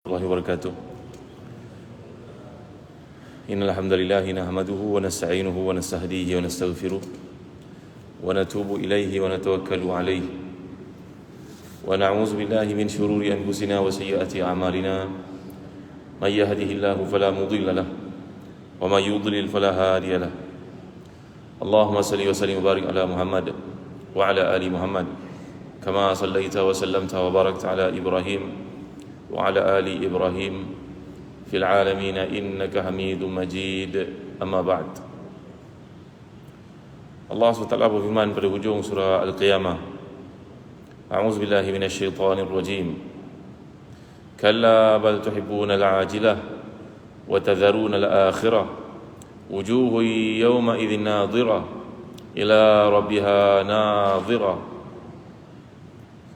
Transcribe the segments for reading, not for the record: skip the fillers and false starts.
الله وبركاته. إن الحمد لله نحمده ونستعينه ونستهديه ونستغفره ونتوب إليه ونتوكل عليه ونعوذ بالله من شرور أنفسنا وسيئات أعمالنا من يهده الله فلا مضل له ومن يضلل فلا هادي له. اللهم صل وسلم وبارك على محمد وعلى آل محمد كما صليت وسلمت وباركت على إبراهيم وعلى آل إبراهيم في العالمين إنك حميد مجيد. أما بعد. Allah SWT berfirman pada hujung surah Al-Qiyamah, A'udzu billahi minasyaitonir rajim. Kalla bal tuhibbuna al-ajilah wa tadharuna al-akhirah. Wujuhun yawma idzin nadhirah ila rabbiha nadhirah.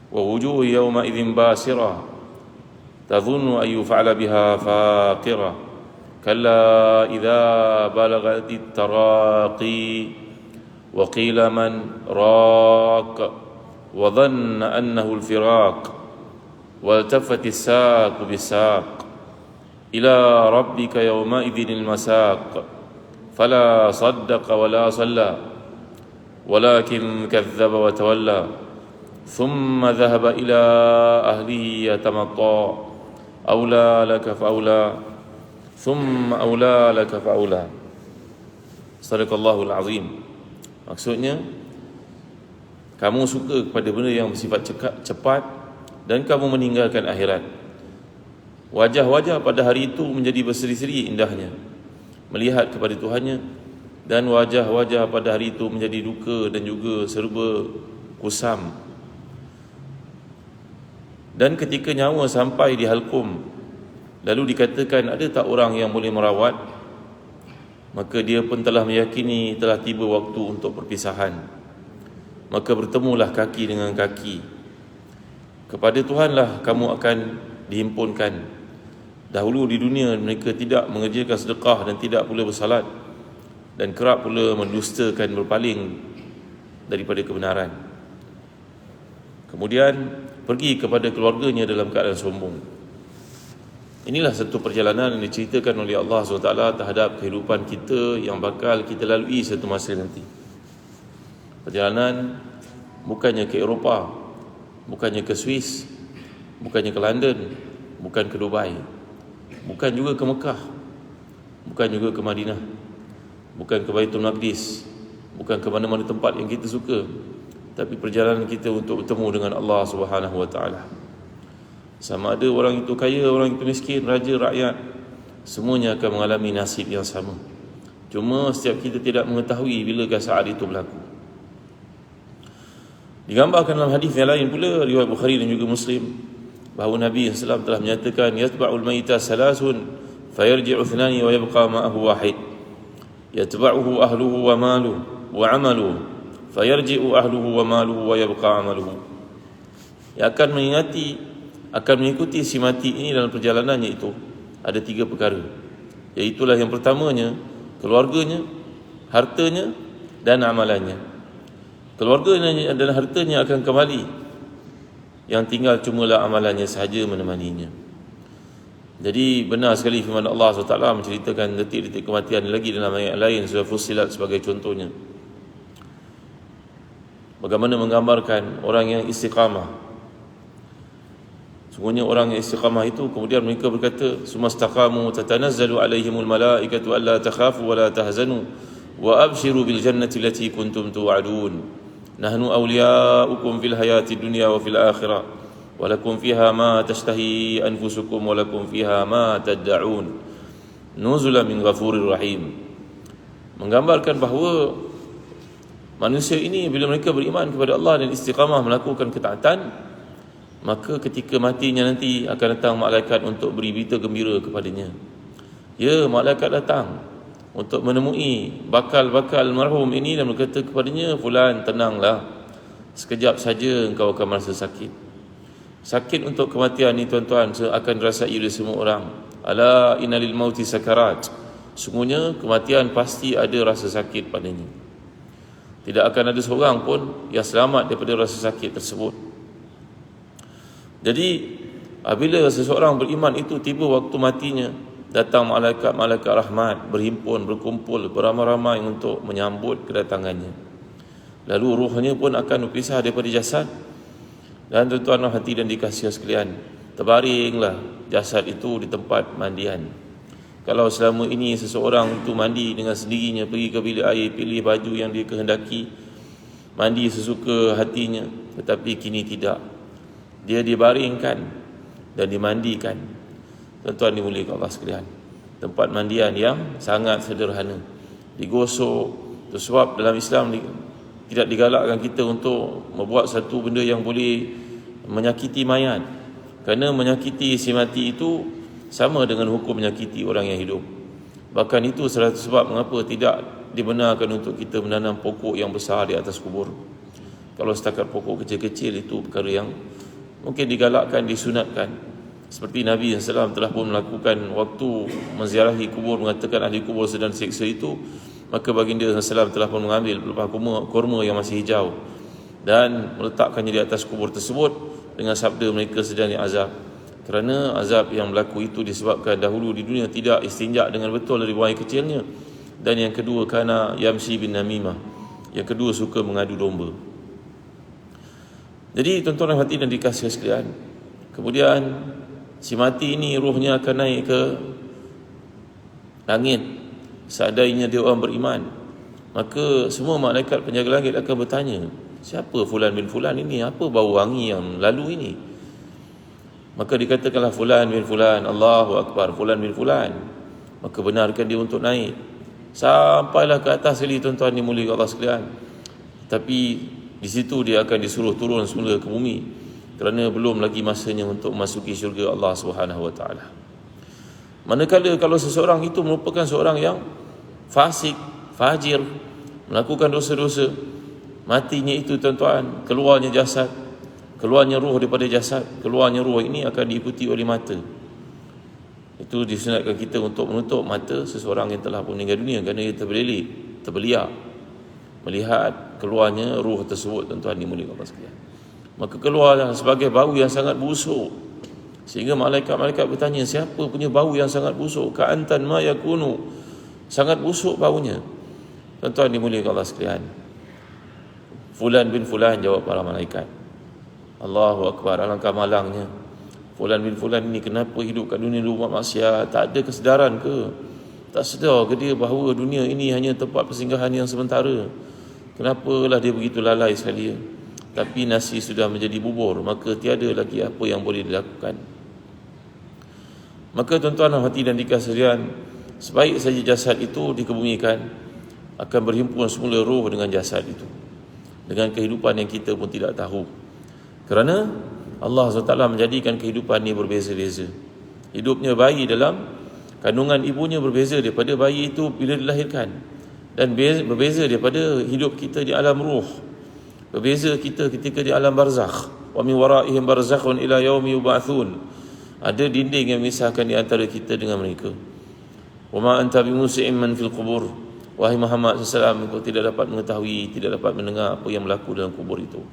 Wa wujuhun yawma idzin basirah تظن أن يفعل بها فاقرة كلا إذا بلغت التراقي وقيل من راق وظن أنه الفراق والتفت الساق بالساق إلى ربك يومئذ المساق فلا صدق ولا صلى ولكن كذب وتولى ثم ذهب إلى أهله يتمطى أولى لك فأولى ثم أولى لك فأولى. Sadaqallahul azim. Maksudnya, kamu suka kepada benda yang bersifat cepat dan kamu meninggalkan akhirat. Wajah-wajah pada hari itu menjadi berseri-seri indahnya melihat kepada Tuhannya, dan wajah-wajah pada hari itu menjadi duka dan juga serba kusam. Dan ketika nyawa sampai di halkum, lalu dikatakan ada tak orang yang boleh merawat, maka dia pun telah meyakini telah tiba waktu untuk perpisahan. Maka bertemulah kaki dengan kaki. Kepada Tuhanlah kamu akan dihimpunkan. Dahulu di dunia mereka tidak mengerjakan sedekah dan tidak pula bersalat, dan kerap pula mendustakan, berpaling daripada kebenaran. Kemudian pergi kepada keluarganya dalam keadaan sombong. Inilah satu perjalanan yang diceritakan oleh Allah SWT terhadap kehidupan kita yang bakal kita lalui satu masa nanti. Perjalanan bukannya ke Eropah, bukannya ke Swiss, bukannya ke London, bukan ke Dubai, bukan juga ke Mekah, bukan juga ke Madinah, bukan ke Baitul Maqdis, bukan ke mana-mana tempat yang kita suka, tapi perjalanan kita untuk bertemu dengan Allah Subhanahu wa taala. Sama ada orang itu kaya, orang itu miskin, raja, rakyat, semuanya akan mengalami nasib yang sama. Cuma setiap kita tidak mengetahui bilakah saat itu berlaku. Digambarkan dalam hadis yang lain pula, riwayat Bukhari dan juga Muslim, bahawa Nabi SAW telah menyatakan, yatba'ul mayta salasun fayarji'u thnani wa yabqa ma'ahu wahid, yatba'uhu ahluhu wa maluhu wa amaluhu fayarji'u ahluhu wa maluhu wa yabqa amaluhu. Yang akan mengikuti si mati ini dalam perjalanannya itu ada 3 perkara, iaitulah yang pertamanya keluarganya, hartanya dan amalannya. Keluarganya dan hartanya akan kembali, yang tinggal cumalah amalannya sahaja menemaninya. Jadi benar sekali firman Allah SWT menceritakan detik-detik kematian lagi dalam ayat lain, surah Fussilat sebagai contohnya. Bagaimana menggambarkan orang yang istiqamah. Sungguhnya orang yang istiqamah itu kemudian mereka berkata, sumastaqamu tatanazzalu alaihimul malaikatu alla takhafu wa la tahzanu wa abshiru bil jannati allati kuntum tu'adun nahnu awliya'ukum fil hayati dunya wa fil akhirah wa lakum fiha ma tashtahi anfusukum wa lakum fiha ma tad'un nuzulan min ghafurir rahim. Menggambarkan bahawa manusia ini bila mereka beriman kepada Allah dan istiqamah melakukan ketaatan, maka ketika matinya nanti akan datang malaikat untuk beri berita gembira kepadanya. Ya, malaikat datang untuk menemui bakal marhum ini dan berkata kepadanya, fulan, tenanglah, sekejap saja engkau akan merasa sakit. Sakit untuk kematian ni tuan-tuan akan dirasai oleh semua orang. Ala inna lil mauti sakarat. Sungguhnya kematian pasti ada rasa sakit padanya. Tidak akan ada seorang pun yang selamat daripada rasa sakit tersebut. Jadi Apabila seseorang beriman itu tiba waktu matinya, datang malaikat-malaikat rahmat berhimpun, berkumpul beramai-ramai untuk menyambut kedatangannya. Lalu ruhnya pun akan berpisah daripada jasad. Dan tuan-tuan hati dan dikasihi sekalian, terbaringlah jasad itu di tempat mandian. Kalau selama ini seseorang itu mandi dengan sendirinya, pergi ke bilik air, pilih baju yang dia kehendaki, mandi sesuka hatinya, tetapi kini tidak. Dia dibaringkan dan dimandikan. Tuan-tuan dimuliakan Allah sekalian, tempat mandian yang sangat sederhana, digosok, sebab dalam Islam tidak digalakkan kita untuk membuat satu benda yang boleh menyakiti mayat, kerana menyakiti si mati itu sama dengan hukum menyakiti orang yang hidup. Bahkan itu salah satu sebab mengapa tidak dibenarkan untuk kita menanam pokok yang besar di atas kubur. Kalau setakat pokok kecil-kecil itu perkara yang mungkin digalakkan, disunatkan. Seperti Nabi SAW telah pun melakukan waktu menziarahi kubur, mengatakan ahli kubur sedang siksa itu, maka baginda SAW telah pun mengambil pelepah kurma yang masih hijau dan meletakkannya di atas kubur tersebut dengan sabda mereka sedang diazab. Kerana azab yang berlaku itu disebabkan dahulu di dunia tidak istinja dengan betul dari buang air kecilnya, dan yang kedua kana yamsi bin namimah, yang kedua suka mengadu domba. Jadi tuan-tuan hati dan dikasihi sekalian, kemudian si mati ini ruhnya akan naik ke langit. Seandainya dia orang beriman, maka semua malaikat penjaga langit akan bertanya, siapa fulan bin fulan ini? Apa bau wangi yang lalu ini? Maka dikatakanlah fulan bin fulan, Allahu Akbar, fulan bin fulan. Maka benarkan dia untuk naik sampailah ke atas sekali, tuan-tuan dimuliakan Allah sekalian. Tapi di situ dia akan disuruh turun semula ke bumi, kerana belum lagi masanya untuk masuki syurga Allah Subhanahu wa taala. Manakala kalau seseorang itu merupakan seorang yang fasik, fajir, melakukan dosa-dosa, matinya itu tuan-tuan, keluarnya jasad, keluarnya ruh daripada jasad, keluarnya ruh ini akan diikuti oleh mata. Itu disunatkan kita untuk menutup mata seseorang yang telah pun meninggal dunia, kerana ia terbeliak melihat keluarnya ruh tersebut, tuan-tuan dimuliakan Allah sekalian. Maka keluarlah sebagai bau yang sangat busuk, sehingga malaikat-malaikat bertanya, siapa punya bau yang sangat busuk? Ka'antan ma yakunu, sangat busuk baunya. Tuan-tuan dimuliakan Allah sekalian, fulan bin fulan, jawab para malaikat. Allahu Akbar, alangkah malangnya fulan bin fulan ini kenapa hidup kat dunia dulu buat maksiat, tak ada kesedaran ke? Tak sedar ke dia bahawa dunia ini hanya tempat persinggahan yang sementara? Kenapalah dia begitu lalai sekali? Tapi nasi sudah menjadi bubur, maka tiada lagi apa yang boleh dilakukan. Maka tuan-tuan hati dan dikasihi sekalian, sebaik saja jasad itu dikebumikan, akan berhimpun semula roh dengan jasad itu, dengan kehidupan yang kita pun tidak tahu. Kerana Allah SWT menjadikan kehidupan ini berbeza-beza. Hidupnya bayi dalam kandungan ibunya berbeza daripada bayi itu bila dilahirkan, dan berbeza daripada hidup kita di alam ruh, berbeza kita ketika di alam barzakh. Wa min waraihim barzakhun ila yaumi yub'atsun. Ada dinding yang memisahkan di antara kita dengan mereka. Wa ma anta bimus'im man fil qubur. Wahai Muhammad SAW, engkau tidak dapat mengetahui, tidak dapat mendengar apa yang berlaku dalam kubur itu.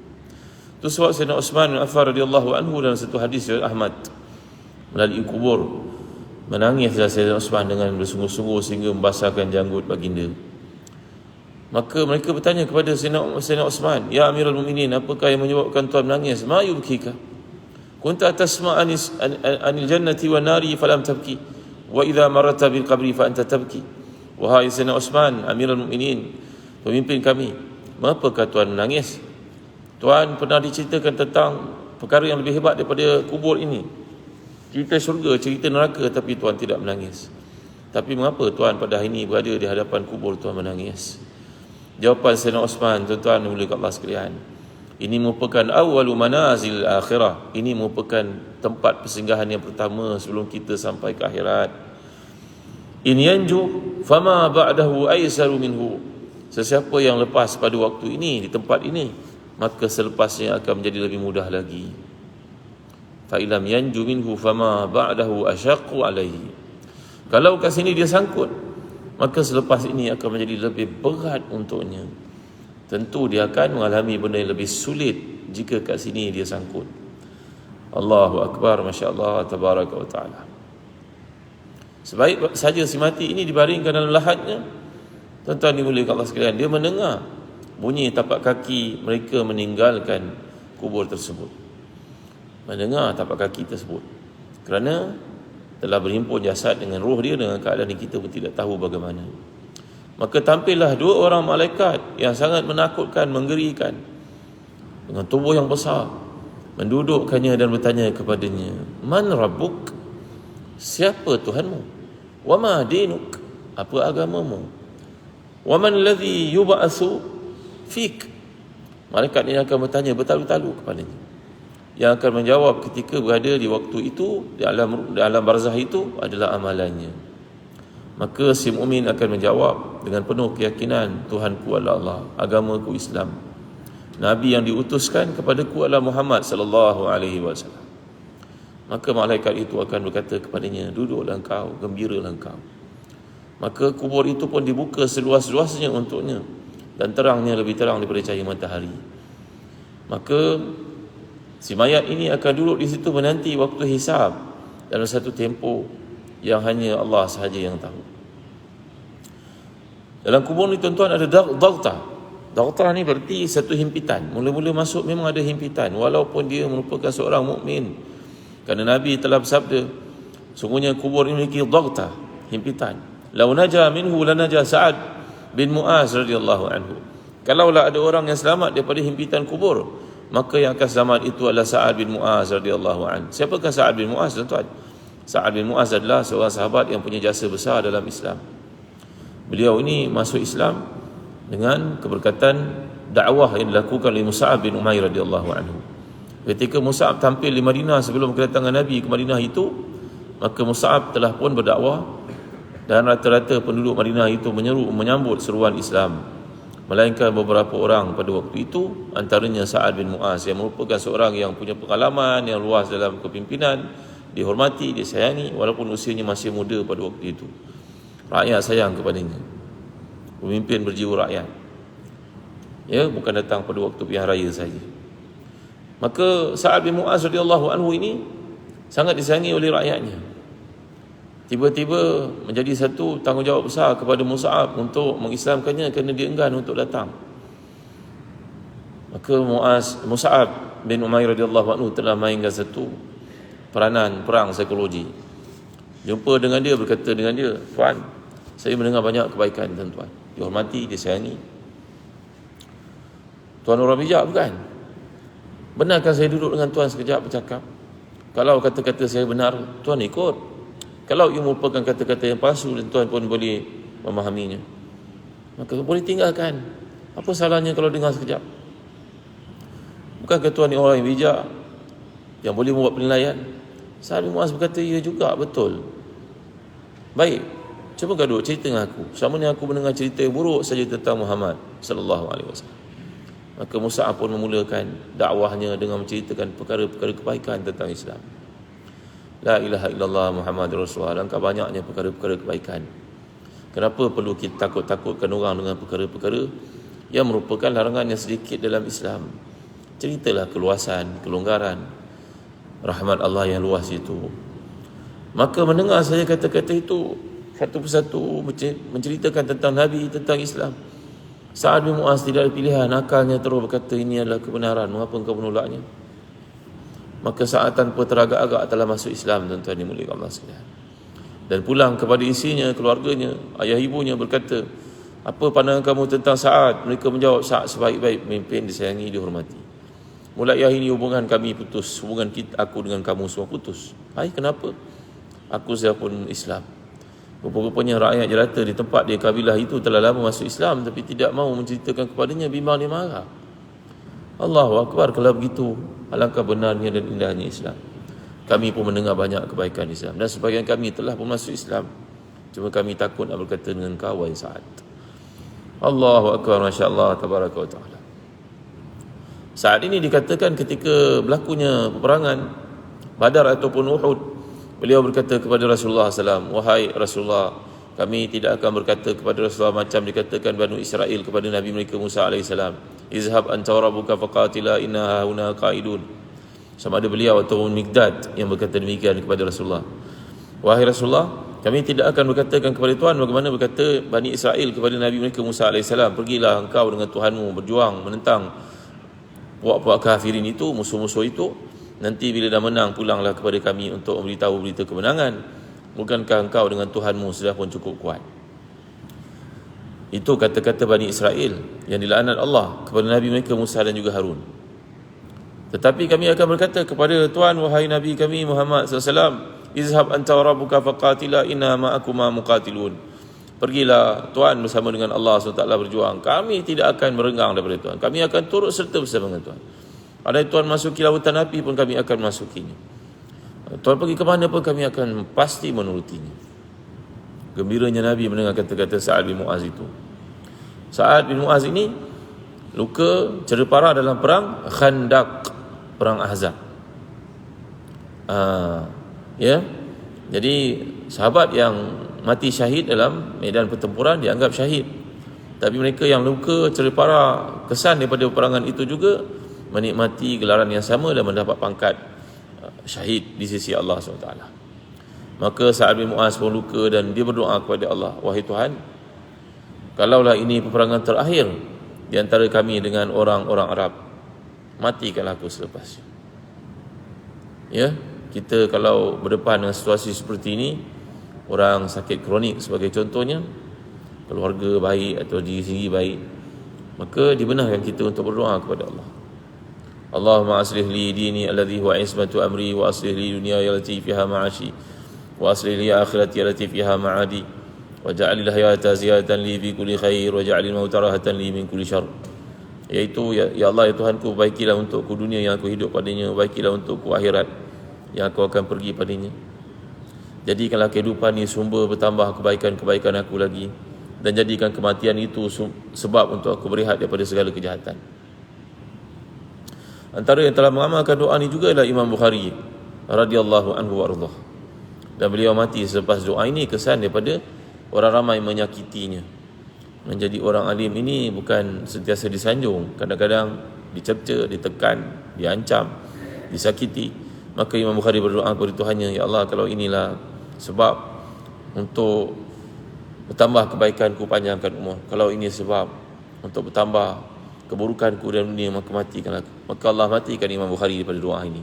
Itu sebab Sayyidina Uthman bin Affan radhiyallahu anhu dalam satu hadis riwayat Ahmad, melalui kubur menangislah Sayyidina Uthman dengan bersungguh-sungguh sehingga membasahkan janggut baginda. Maka mereka bertanya kepada Sayyidina Uthman, ya Amirul Mukminin, apakah yang menyebabkan tuan menangis? Ma yubkika? Kunta tasma' anil jannati wan nari falam tabki, wa idza mararta bil qabri fa anta tabki. Wahai Sayyidina Uthman, Amirul Mukminin, pemimpin kami, mengapakah tuan menangis? Tuan pernah diceritakan tentang perkara yang lebih hebat daripada kubur ini, cerita syurga, cerita neraka, tapi tuan tidak menangis. Tapi mengapa tuan pada hari ini berada di hadapan kubur tuan menangis? Jawapan Sayyidina Uthman, tuan-tuan dimuliakan Allah sekalian, ini merupakan awwalu manazil akhirah. Ini merupakan tempat persinggahan yang pertama sebelum kita sampai ke akhirat. In yanju fama ba'dahu aisaru minhu. Sesiapa yang lepas pada waktu ini di tempat ini, maka selepasnya akan menjadi lebih mudah lagi. Fa ilam yanju minhu fama ba'dahu asyaqqu alaihi. Kalau kat sini dia sangkut, maka selepas ini akan menjadi lebih berat untuknya. Tentu dia akan mengalami benda yang lebih sulit jika kat sini dia sangkut. Allahu Akbar, Masya Allah, Tabaraka wa Ta'ala. Sebaik saja si mati ini dibaringkan dalam lahatnya, tuan-tuan dimuliakan Allah sekalian, dia mendengar bunyi tapak kaki mereka meninggalkan kubur tersebut. Mendengar tapak kaki tersebut, kerana telah berhimpun jasad dengan roh dia dengan keadaan yang kita pun tidak tahu bagaimana. Maka tampillah dua orang malaikat yang sangat menakutkan, menggerikan, dengan tubuh yang besar, mendudukkannya dan bertanya kepadanya, Man Rabbuk? Siapa Tuhanmu? Wa ma dinuk? Apa agamamu? Wa man alladhi yub'atsu fik? Malaikat ini akan bertanya bertalu-talu kepadanya. Yang akan menjawab ketika berada di waktu itu, di alam barzah itu adalah amalannya. Maka si mukmin akan menjawab dengan penuh keyakinan, Tuhanku adalah Allah, agamaku Islam, Nabi yang diutuskan kepadaku adalah Muhammad sallallahu alaihi wasallam. Maka malaikat itu akan berkata kepadanya, duduklah engkau, gembiralah engkau. Maka kubur itu pun dibuka seluas-luasnya untuknya, dan terangnya lebih terang daripada cahaya matahari. Maka si mayat ini akan duduk di situ menanti waktu hisab dalam satu tempoh yang hanya Allah sahaja yang tahu. Dalam kubur ni tuan-tuan ada dagta. Dagta ni berarti satu himpitan. Mula-mula masuk memang ada himpitan, walaupun dia merupakan seorang mukmin. Kerana Nabi telah bersabda, sungguhnya kubur ini memiliki dagta, himpitan. Lau naja minhu lanaja Sa'ad bin Mu'az radhiyallahu anhu. Kalaulah ada orang yang selamat daripada himpitan kubur, maka yang akan selamat itu adalah Sa'ad bin Mu'az radhiyallahu anhu. Siapakah Sa'ad bin Mu'az, tuan-tuan? Sa'ad bin Mu'az adalah seorang sahabat yang punya jasa besar dalam Islam. Beliau ini masuk Islam dengan keberkatan dakwah yang dilakukan oleh Mus'ab bin Umair radhiyallahu anhu. Ketika Mus'ab tampil di Madinah sebelum kedatangan Nabi ke Madinah itu, maka Mus'ab telah pun berdakwah, dan rata-rata penduduk Madinah itu menyambut seruan Islam, melainkan beberapa orang pada waktu itu, antaranya Sa'ad bin Mu'az yang merupakan seorang yang punya pengalaman yang luas dalam kepimpinan, dihormati, disayangi walaupun usianya masih muda pada waktu itu. Rakyat sayang kepadanya, pemimpin berjiwa rakyat, ya, bukan datang pada waktu pilihan raya saja. Maka Sa'ad bin Mu'az radhiyallahu anhu ini sangat disayangi oleh rakyatnya. Tiba-tiba menjadi satu tanggungjawab besar kepada Mus'ab untuk mengislamkannya, kerana dia enggan untuk datang. Maka Mus'ab bin Umair radhiyallahu anhu telah mainkan satu peranan perang psikologi. Jumpa dengan dia, berkata dengan dia, Tuan, saya mendengar banyak kebaikan tuan-tuan, dihormati, disayangi. Tuan orang bijak bukan? Benarkah saya duduk dengan tuan sekejap bercakap? Kalau kata-kata saya benar, tuan ikut. Kalau ia merupakan kata-kata yang palsu dan tuan pun boleh memahaminya, maka boleh tinggalkan. Apa salahnya kalau dengar sekejap? Bukankah tuan ni orang yang bijak, yang boleh membuat penilaian? Sa'ad bin Mu'az berkata, ya juga, betul. Baik, cuba kau duduk cerita dengan aku. Selama ni aku mendengar cerita yang buruk saja tentang Muhammad sallallahu alaihi wasallam. Maka Mus'ab pun memulakan dakwahnya dengan menceritakan perkara-perkara kebaikan tentang Islam. La ilaha illallah Muhammadur Rasulullah. Langkah banyaknya perkara-perkara kebaikan. Kenapa perlu kita takut-takutkan orang dengan perkara-perkara yang merupakan larangan yang sedikit dalam Islam? Ceritalah keluasan, kelonggaran, rahmat Allah yang luas itu. Maka mendengar saya kata-kata itu, satu persatu menceritakan tentang Nabi, tentang Islam, Sa'ad bin Mu'az tidak ada pilihan, akalnya terus berkata, ini adalah kebenaran, mengapa engkau menolaknya? Maka Sa'ad tanpa teragak-agak telah masuk Islam, tuan-tuan dimuliakan Allah sekalian. Dan pulang kepada isinya, keluarganya, ayah ibunya, berkata, apa pandangan kamu tentang Sa'ad? Mereka menjawab, Sa'ad sebaik-baik pemimpin, disayangi, dihormati. Mulai hari ini hubungan kami putus, hubungan aku dengan kamu semua putus. Hai, kenapa? Aku saya pun Islam. Rupa-rupanya rakyat jelata di tempat dia, kabilah itu telah lama masuk Islam, tapi tidak mahu menceritakan kepadanya, bimbang dia marah. Allahu Akbar. Kalau begitu, alangkah benarnya dan indahnya Islam. Kami pun mendengar banyak kebaikan Islam, dan sebagian kami telah pun masuk Islam. Cuma kami takut nak berkata dengan kau, wahai Sa'ad. Allahu Akbar, Masya Allah, Tabaraka wa Ta'ala. Saat ini dikatakan ketika berlakunya peperangan Badar ataupun Uhud, beliau berkata kepada Rasulullah SAW, wahai Rasulullah, kami tidak akan berkata kepada Rasulullah macam dikatakan Banu Israel kepada Nabi mereka Musa AS, izhab anta wa rabbuka faqatila inna hauna qaidun. Sama ada beliau atau Miqdad yang berkata demikian kepada Rasulullah. Wahai Rasulullah, kami tidak akan berkatakan kepada Tuhan bagaimana berkata Bani Israel kepada Nabi mereka Musa AS, pergilah engkau dengan Tuhanmu berjuang menentang puak-puak kafirin itu, musuh-musuh itu. Nanti bila dah menang, pulanglah kepada kami untuk memberitahu berita kemenangan. Bukankah engkau dengan Tuhanmu sudah pun cukup kuat? Itu kata-kata Bani Israel yang dilaknat Allah kepada Nabi mereka Musa dan juga Harun. Tetapi kami akan berkata kepada Tuhan, wahai Nabi kami Muhammad SAW, izhab anta wa rabbuka faqatila inna ma'akuma muqatilun. Pergilah Tuhan bersama dengan Allah SWT berjuang. Kami tidak akan merenggang daripada Tuhan. Kami akan turut serta bersama dengan Tuhan. Ada Tuhan masuki lautan api pun kami akan masukinya. Tuhan pergi ke mana pun kami akan pasti menurutinya. Gembiranya Nabi mendengar kata-kata Sa'ad bin Mu'az itu. Sa'ad bin Mu'az ini luka cedera parah dalam perang Khandaq, perang Ahzab. Ya. Jadi sahabat yang mati syahid dalam medan pertempuran dianggap syahid. Tapi mereka yang luka cedera parah kesan daripada peperangan itu juga menikmati gelaran yang sama dan mendapat pangkat syahid di sisi Allah SWT. Maka Sa'ad bin Mu'az pun luka dan dia berdoa kepada Allah, wahai Tuhan, kalaulah ini peperangan terakhir di antara kami dengan orang-orang Arab, matikanlah aku selepasnya. Ya, kita kalau berdepan dengan situasi seperti ini, orang sakit kronik sebagai contohnya, keluarga baik atau diri sendiri baik, maka dibenarkan kita untuk berdoa kepada Allah. Allahumma aslih li dini alladhi huwa ismatu amri wa aslih li dunyaya allati fiha ma'ashi wa aslih li akhirati allati fiha ma'adi wa ja'alil hayata ziyadatan li fi kulli khair wa ja'alil mauta rahatan li min kulli syarr. Iaitu ya Allah ya Tuhanku, baikilah untukku dunia yang aku hidup padanya, baikilah untukku akhirat yang aku akan pergi padanya. Jadikanlah kehidupan ini sumber bertambah kebaikan-kebaikan aku lagi, dan jadikan kematian itu sebab untuk aku berehat daripada segala kejahatan. Antara yang telah mengamalkan doa ini juga adalah Imam Bukhari radhiyallahu anhu warḍah. Dan beliau mati selepas doa ini kesan daripada orang ramai menyakitinya. Menjadi orang alim ini bukan sentiasa disanjung, kadang-kadang dicerca, ditekan, diancam, disakiti. Maka Imam Bukhari berdoa kepada Tuhannya, ya Allah, kalau inilah sebab untuk bertambah kebaikanku, panjangkan umur. Kalau ini sebab untuk bertambah keburukanku dalam dunia, maka matikanlah aku. Maka Allah matikan Imam Bukhari daripada doa ini.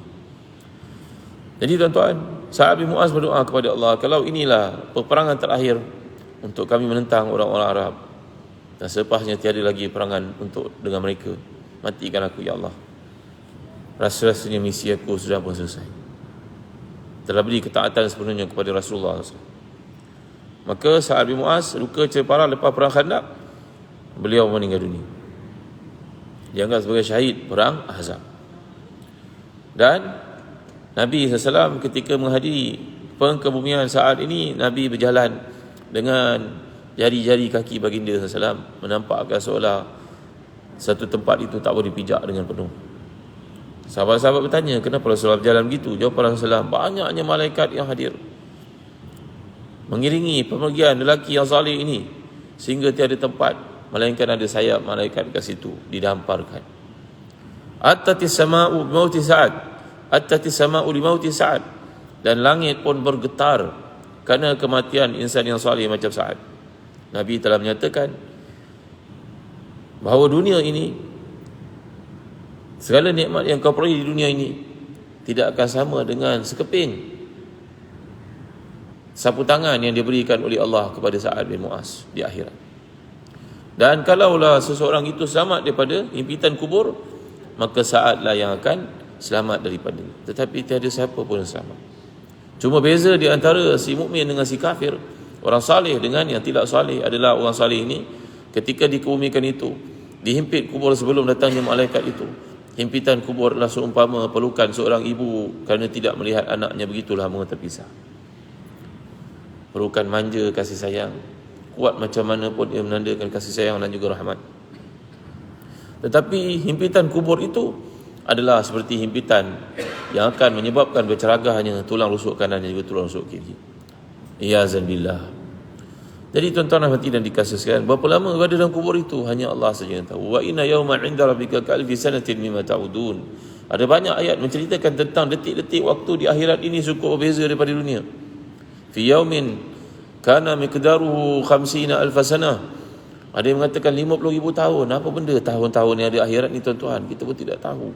Jadi tuan-tuan, Sa'ad bin Mu'az berdoa kepada Allah, kalau inilah peperangan terakhir untuk kami menentang orang-orang Arab, dan selepasnya tiada lagi perangan untuk dengan mereka, matikan aku ya Allah. Rasa-rasanya misi aku sudah pun selesai. Telah beri ketaatan sepenuhnya kepada Rasulullah SAW. Maka Sa'ad bin Mu'az luka cedera parah lepas perang Khandaq, beliau meninggal dunia. Dianggap sebagai syahid perang Ahzab. Dan Nabi SAW ketika menghadiri pengkebumian Sa'ad ini, Nabi berjalan dengan jari-jari kaki baginda SAW, menampakkan seolah satu tempat itu tak boleh dipijak dengan penuh. Sahabat-sahabat bertanya, kenapa Rasulullah berjalan begitu? Jawab Rasulullah, banyaknya malaikat yang hadir mengiringi pemergian lelaki yang saleh ini, sehingga tiada tempat melainkan ada sayap malaikat kat situ didamparkan. Attatis sama'u bimauti Sa'ad, attatis sama'u limauti Sa'ad, dan langit pun bergetar kerana kematian insan yang saleh macam Sa'ad. Nabi telah menyatakan bahawa dunia ini, segala nikmat yang kau peroleh di dunia ini tidak akan sama dengan sekeping sapu tangan yang diberikan oleh Allah kepada Sa'ad bin Mu'az di akhirat. Dan kalaulah seseorang itu selamat daripada himpitan kubur, maka Sa'adlah yang akan selamat daripada. Tetapi tiada siapa pun yang selamat. Cuma beza di antara si mukmin dengan si kafir, orang saleh dengan yang tidak saleh adalah orang saleh ini ketika dikebumikan itu, dihimpit kubur sebelum datangnya malaikat itu. Himpitan kubur adalah seumpama pelukan seorang ibu kerana tidak melihat anaknya begitu lama terpisah. Pelukan manja, kasih sayang, kuat macam mana pun ia menandakan kasih sayang dan juga rahmat. Tetapi himpitan kubur itu adalah seperti himpitan yang akan menyebabkan berceragahnya tulang rusuk kanan dan juga tulang rusuk kiri. Iyazan billah. Jadi tuan-tuan dan hati dan dikasihkan, berapa lama berada dalam kubur itu hanya Allah saja yang tahu. Wa inna yawman 'inda rabbika ka'alfi sanatin mimma ta'udun. Ada banyak ayat menceritakan tentang detik-detik waktu di akhirat ini cukup berbeza daripada dunia. Fi yaumin kana miqdaruhu 50,000 sanah. Ada yang mengatakan 50,000 tahun. Apa benda tahun-tahun yang ada akhirat ni tuan-tuan? Kita pun tidak tahu.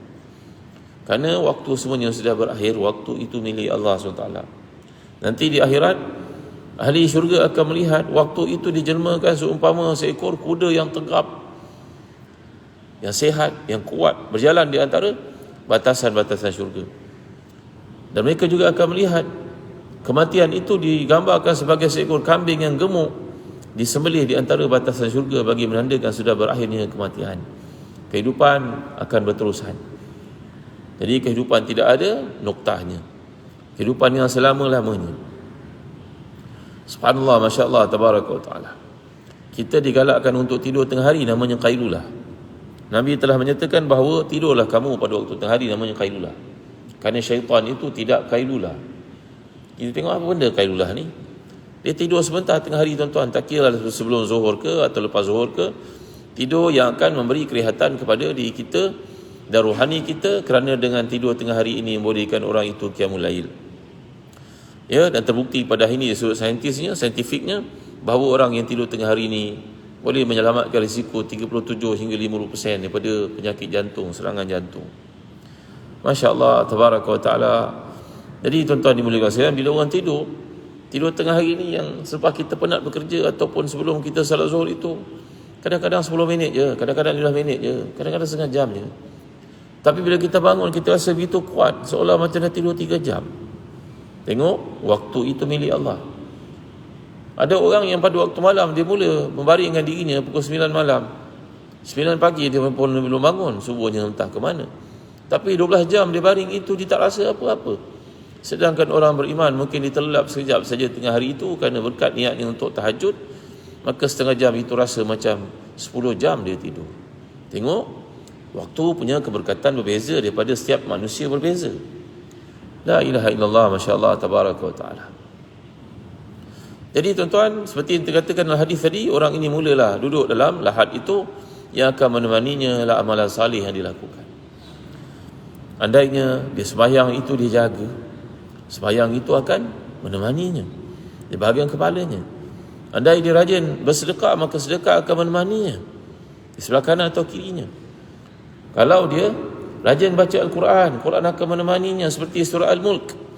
Kerana waktu semuanya sudah berakhir, waktu itu milik Allah SWT. Nanti di akhirat, ahli syurga akan melihat waktu itu dijelmakan seumpama seekor kuda yang tegap, yang sehat, yang kuat, berjalan di antara batasan-batasan syurga. Dan mereka juga akan melihat kematian itu digambarkan sebagai seekor kambing yang gemuk disembelih di antara batasan syurga bagi menandakan sudah berakhirnya kematian. Kehidupan akan berterusan. Jadi kehidupan tidak ada noktahnya. Kehidupan yang selama-lamanya. Subhanallah, Masya Allah, Tabaraka wa Ta'ala. Kita digalakkan untuk tidur tengah hari, namanya qailulah. Nabi telah menyatakan bahawa tidurlah kamu pada waktu tengah hari, namanya qailulah. Kerana syaitan itu tidak qailulah. Kita tengok apa benda qailulah ni. Dia tidur sebentar tengah hari tuan-tuan. Tak kira sebelum zuhur ke atau lepas zuhur ke. Tidur yang akan memberi kelihatan kepada diri kita dan rohani kita, kerana dengan tidur tengah hari ini membolehkan orang itu qiyamul lail. Ya, dan terbukti pada hari ini sudut saintifiknya, bahawa orang yang tidur tengah hari ini boleh menyelamatkan risiko 37 hingga 50% daripada penyakit jantung, serangan jantung. Masya Allah, Tabaraka wa Ta'ala. Jadi tuan-tuan dimuliakan sekalian, bila orang tidur tengah hari ini, yang selepas kita penat bekerja ataupun sebelum kita salat zuhur itu, kadang-kadang 10 minit je, kadang-kadang 15 minit je, kadang-kadang setengah jam je. Tapi bila kita bangun, kita rasa begitu kuat, seolah macam dah tidur 3 jam. Tengok, waktu itu milik Allah. Ada orang yang pada waktu malam dia mula membaringkan dirinya pukul 9 malam. 9 pagi dia pun belum bangun, subuhnya entah ke mana. Tapi 12 jam dia baring itu, dia tak rasa apa-apa. Sedangkan orang beriman mungkin diterlelap sekejap saja tengah hari itu kerana berkat niatnya untuk tahajud, maka setengah jam itu rasa macam 10 jam dia tidur. Tengok, waktu punya keberkatan berbeza daripada setiap manusia berbeza. La ilaha illallah, Masya Allah, Tabaraka wa Ta'ala. Jadi tuan-tuan, seperti yang dikatakan dalam hadis tadi, orang ini mulalah duduk dalam lahat itu, yang akan menemaninya lah amalan salih yang dilakukan. Andainya dia sembahyang itu dia jaga, sembahyang itu akan menemaninya di bahagian kepalanya. Andai dia rajin bersedekah, maka sedekah akan menemaninya di sebelah kanan atau kirinya. Kalau dia rajin baca Al-Quran, Quran akan menemaninya seperti surah Al-Mulk.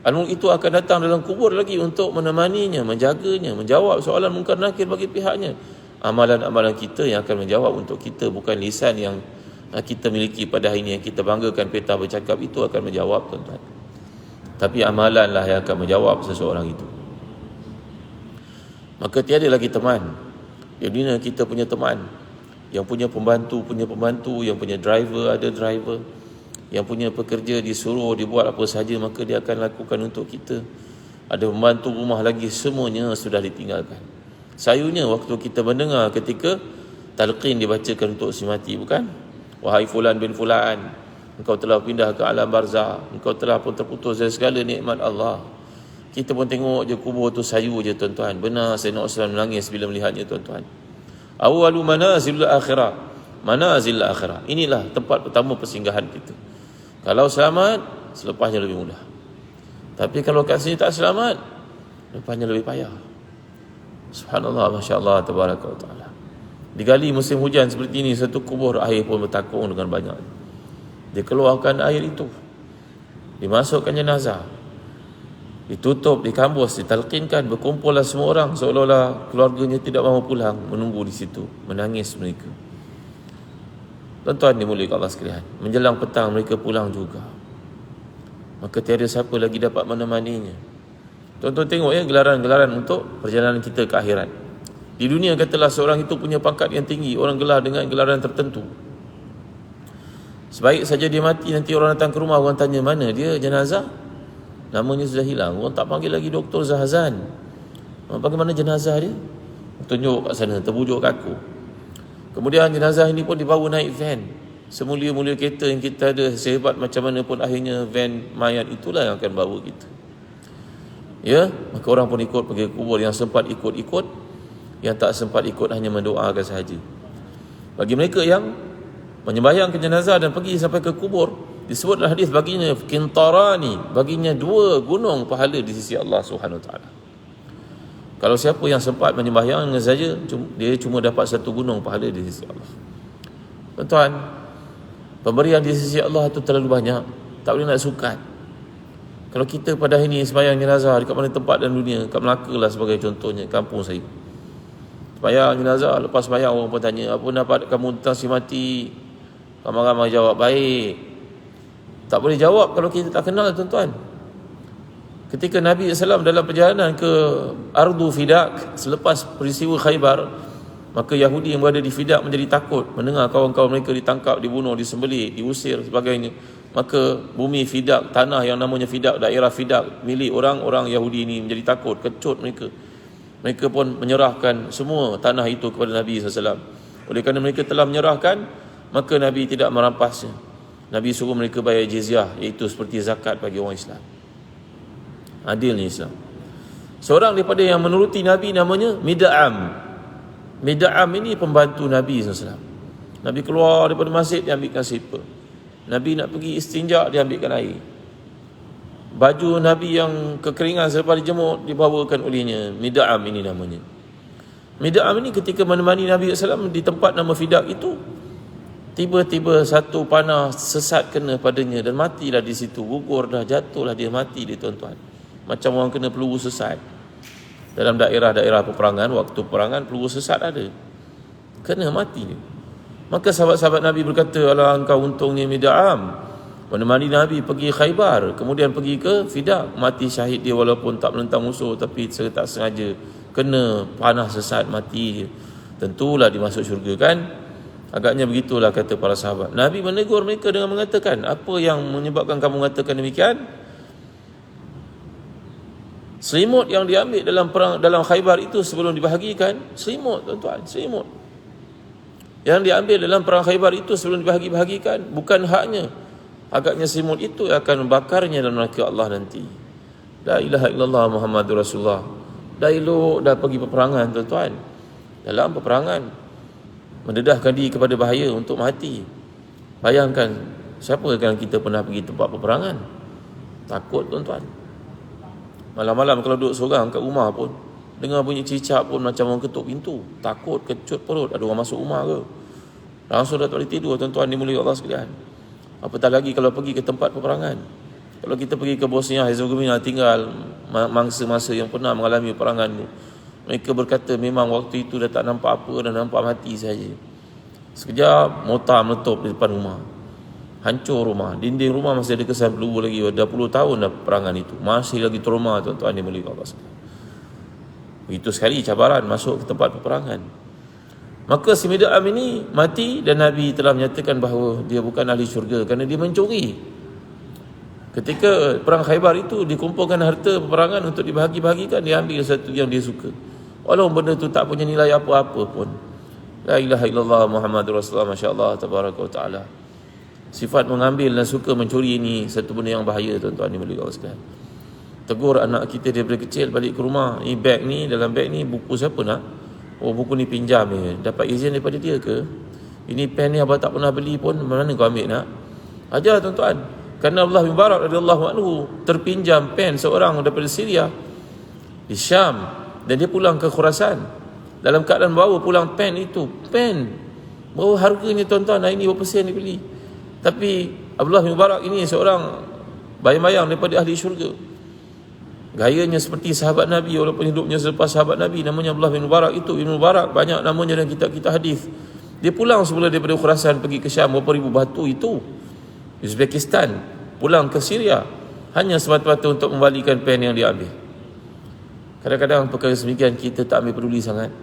Al-Mulk itu akan datang dalam kubur lagi untuk menemaninya, menjaganya, menjawab soalan mungkar nakir bagi pihaknya. Amalan-amalan kita yang akan menjawab untuk kita, bukan lisan yang kita miliki pada hari ini yang kita banggakan peta bercakap itu akan menjawab tuan-tuan. Tapi amalanlah yang akan menjawab seseorang itu. Maka tiada lagi teman. Di dunia kita punya teman. Yang punya pembantu, yang punya driver, ada driver. Yang punya pekerja disuruh dibuat apa sahaja, maka dia akan lakukan untuk kita. Ada pembantu rumah lagi, semuanya sudah ditinggalkan. Sayunya waktu kita mendengar ketika talqin dibacakan untuk si mati, bukan? Wahai fulan bin fulan, engkau telah pindah ke alam barzah, engkau telah pun terputus dari segala nikmat Allah. Kita pun tengok je kubur tu sayu je tuan-tuan. Benar Sayyidina Osman menangis bila melihatnya tuan-tuan. Awalu manazil akhirah, manazil akhirah. Inilah tempat pertama persinggahan kita. Kalau selamat, selepasnya lebih mudah. Tapi kalau kat sini tak selamat, lepasnya lebih payah. Subhanallah, Masya Allah, Tabaraka wa Ta'ala. Digali musim hujan seperti ini, satu kubur air pun bertakung dengan banyak. Dikeluarkan air itu, dimasukkan jenazah, ditutup, dikambus, ditalqinkan, berkumpullah semua orang seolah-olah keluarganya tidak mahu pulang, menunggu di situ, menangis mereka. Tuan-tuan dimuliakan Allah sekalian, menjelang petang mereka pulang juga. Maka tiada siapa lagi dapat menemaninya. Tuan-tuan tengok ya, gelaran-gelaran untuk perjalanan kita ke akhirat. Di dunia katalah seorang itu punya pangkat yang tinggi, orang gelar dengan gelaran tertentu. Sebaik saja dia mati, nanti orang datang ke rumah, orang tanya mana dia, jenazah? Namanya sudah hilang, orang tak panggil lagi Dr. Zahzan. Bagaimana jenazah dia? Tunjuk kat sana, terbujuk kaku. Kemudian jenazah ini pun dibawa naik van. Semulia-mulia kereta yang kita ada, sehebat macam mana pun, akhirnya van mayat itulah yang akan bawa kita. Ya, maka orang pun ikut pergi kubur. Yang sempat ikut-ikut, yang tak sempat ikut hanya mendoakan sahaja. Bagi mereka yang menyembahyangkan jenazah dan pergi sampai ke kubur, disebut dalam hadis baginya kintarani, baginya 2 gunung pahala di sisi Allah Subhanahu Wa Taala. Kalau siapa yang sempat menyembahyang saja, dia cuma dapat 1 gunung pahala di sisi Allah. Tuan-tuan, pemberian di sisi Allah itu terlalu banyak, tak boleh nak sukat. Kalau kita pada hari ini sembahyang jenazah dekat mana tempat dalam dunia, kat Melaka lah sebagai contohnya, kampung saya. Sembahyang jenazah, lepas sembahyang orang pun tanya, apa pendapat kamu tentang si mati? Ramai-ramai jawab, baik. Tak boleh jawab kalau kita tak kenal, tuan-tuan. Ketika Nabi SAW dalam perjalanan ke Ardu Fidak, selepas peristiwa Khaybar, maka Yahudi yang berada di Fidak menjadi takut mendengar kawan-kawan mereka ditangkap, dibunuh, disembelih, diusir sebagainya. Maka bumi Fidak, tanah yang namanya Fidak, daerah Fidak milik orang-orang Yahudi ini menjadi takut, kecut mereka. Mereka pun menyerahkan semua tanah itu kepada Nabi SAW. Oleh kerana mereka telah menyerahkan, maka Nabi tidak merampasnya. Nabi suruh mereka bayar jizyah, iaitu seperti zakat bagi orang Islam. Adilnya Islam. Seorang daripada yang menuruti Nabi namanya Mid'am. Mid'am ini pembantu Nabi SAW. Nabi keluar daripada masjid, dia ambilkan slipper. Nabi nak pergi istinja, dia ambilkan air. Baju Nabi yang kekeringan selepas dijemur dibawakan olehnya. Mid'am ini namanya. Mid'am ini ketika menemani Nabi SAW di tempat nama Fidak itu, tiba-tiba satu panah sesat kena padanya dan matilah di situ. Gugur dah, jatuhlah dia, mati dia, tuan-tuan. Macam orang kena peluru sesat. Dalam daerah-daerah peperangan, waktu peperangan peluru sesat ada, kena mati dia. Maka sahabat-sahabat Nabi berkata, alah engkau untungnya Mid'am, menemani Nabi pergi Khaybar, kemudian pergi ke Fidak, mati syahid dia walaupun tak menentang musuh, tapi secara tak sengaja kena panah sesat, mati dia. Tentulah dimasuk syurga kan? Agaknya begitulah kata para sahabat. Nabi menegur mereka dengan mengatakan, apa yang menyebabkan kamu mengatakan demikian? Selimut yang diambil dalam perang, dalam Khaybar itu sebelum dibahagikan, selimut, tuan-tuan, selimut yang diambil dalam perang Khaybar itu sebelum dibahagi-bahagikan bukan haknya. Agaknya selimut itu akan membakarnya dalam neraka Allah nanti. La ilaha illallah Muhammadur Rasulullah. Dah elok dah pergi peperangan, tuan-tuan. Dalam peperangan mendedahkan diri kepada bahaya untuk mati. Bayangkan, siapa kan kita pernah pergi tempat peperangan? Takut, tuan-tuan. Malam-malam kalau duduk seorang kat rumah pun, dengar bunyi cicak pun macam orang ketuk pintu. Takut, kecut perut, ada orang masuk rumah ke. Langsung dah tak boleh tidur, tuan-tuan, dimulai Allah sekalian. Apatah lagi kalau pergi ke tempat peperangan. Kalau kita pergi ke Bosnia Herzegovina, tinggal mangsa-mangsa yang pernah mengalami peperangan tu, mereka berkata memang waktu itu dah tak nampak apa, dah nampak mati saja. Sekejap mortar meletup di depan rumah, hancur rumah, dinding rumah masih ada kesan peluru lagi. Dah 10 tahun dah peperangan itu, masih lagi trauma, tuan-tuan, dimulai Allah sekalian. Begitu sekali cabaran masuk ke tempat peperangan. Maka si Mid'am ini mati dan Nabi telah menyatakan bahawa dia bukan ahli syurga kerana dia mencuri. Ketika perang Khaybar itu dikumpulkan harta peperangan untuk dibahagi-bahagikan, dia ambil satu yang dia suka, walaupun benda tu tak punya nilai apa-apa pun. La ilaha illallah Muhammadur Rasulullah, masya-Allah tabaraka wa taala. Sifat mengambil dan suka mencuri ini satu benda yang bahaya, tuan-tuan, dimulai Allah sekalian. Tegur anak kita daripada kecil, balik ke rumah, ni beg ni, dalam beg ni buku siapa nak? Oh, buku ni pinjam ni, dapat izin daripada dia ke? Ini pen ni abang tak pernah beli pun, mana kau ambil nak? Ajar, tuan-tuan. Kerana Abdullah bin Mubarak radhiyallahu anhu terpinjam pen seorang daripada Syria di Syam, dan dia pulang ke Khurasan dalam keadaan bawa pulang pen itu. Pen bawa harganya, tuan-tuan, hari ni berapa sen dia beli. Tapi Abdullah bin Mubarak ini seorang bayang-bayang daripada ahli syurga. Gayanya seperti sahabat Nabi walaupun hidupnya selepas sahabat Nabi. Namanya Abdullah bin Mubarak itu. Ibn Mubarak banyak namanya dalam kitab-kitab hadis. Dia pulang semula daripada Khurasan pergi ke Syam, berapa ribu batu itu, Uzbekistan, pulang ke Syria hanya semata-mata untuk membalikan pen yang dia ambil. Kadang-kadang perkara semikian kita tak ambil peduli sangat.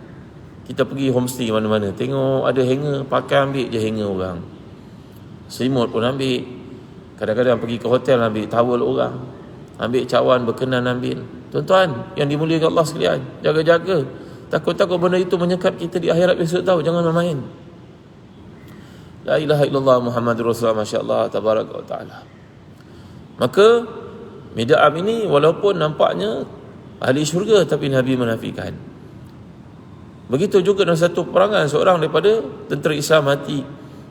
Kita pergi homestay mana-mana, tengok ada hanger, pakai ambil je hanger orang. Selimut pun ambil. Kadang-kadang pergi ke hotel ambil towel orang, ambil cawan berkenan ambil. Tuan-tuan yang dimuliakan Allah sekalian, jaga-jaga. Takut-takut benda itu menyekat kita di akhirat besok tahu. Jangan main-main. La ilaha illallah Muhammadur Rasulullah, masya-Allah tabaraka wa taala. Maka Mid'am ini walaupun nampaknya ahli syurga, tapi Nabi menafikan. Begitu juga dalam satu peperangan, seorang daripada tentera Islam mati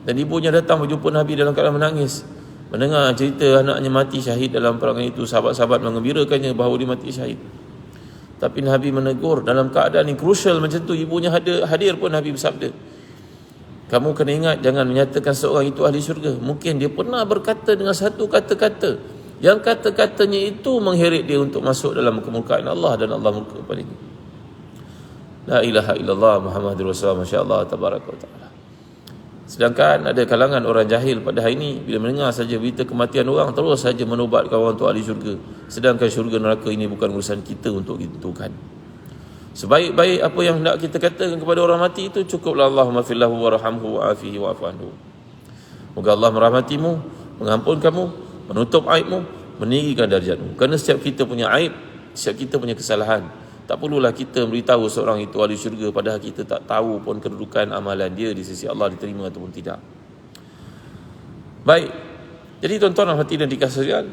dan ibunya datang berjumpa Nabi dalam keadaan menangis. Mendengar cerita anaknya mati syahid dalam perangan itu, sahabat-sahabat mengembirakannya bahawa dia mati syahid. Tapi Nabi menegur dalam keadaan yang crucial macam tu, ibunya hadir pun Nabi bersabda, kamu kena ingat, jangan menyatakan seorang itu ahli syurga. Mungkin dia pernah berkata dengan satu kata-kata, yang kata-katanya itu mengheret dia untuk masuk dalam kemurkaan Allah, dan Allah murka kepadanya. La ilaha illallah Muhammadur Rasulullah, masya-Allah tabaraka wa taala. Sedangkan ada kalangan orang jahil pada hari ini, bila mendengar saja berita kematian orang, terus saja menobatkan orang untuk ahli syurga. Sedangkan syurga neraka ini bukan urusan kita untuk ditentukan. Sebaik-baik apa yang hendak kita katakan kepada orang mati itu, cukuplah Allahumma fillahu warhamhu wa'afihi wa'fu anhu. Moga Allah merahmatimu, mengampunkanmu, menutup aibmu, meninggikan darjatmu. Kerana setiap kita punya aib, setiap kita punya kesalahan. Tak perlulah kita beritahu seorang itu ahli syurga padahal kita tak tahu pun kedudukan amalan dia di sisi Allah diterima ataupun tidak. Baik. Jadi tuan-tuan dan hadirin dikasihi,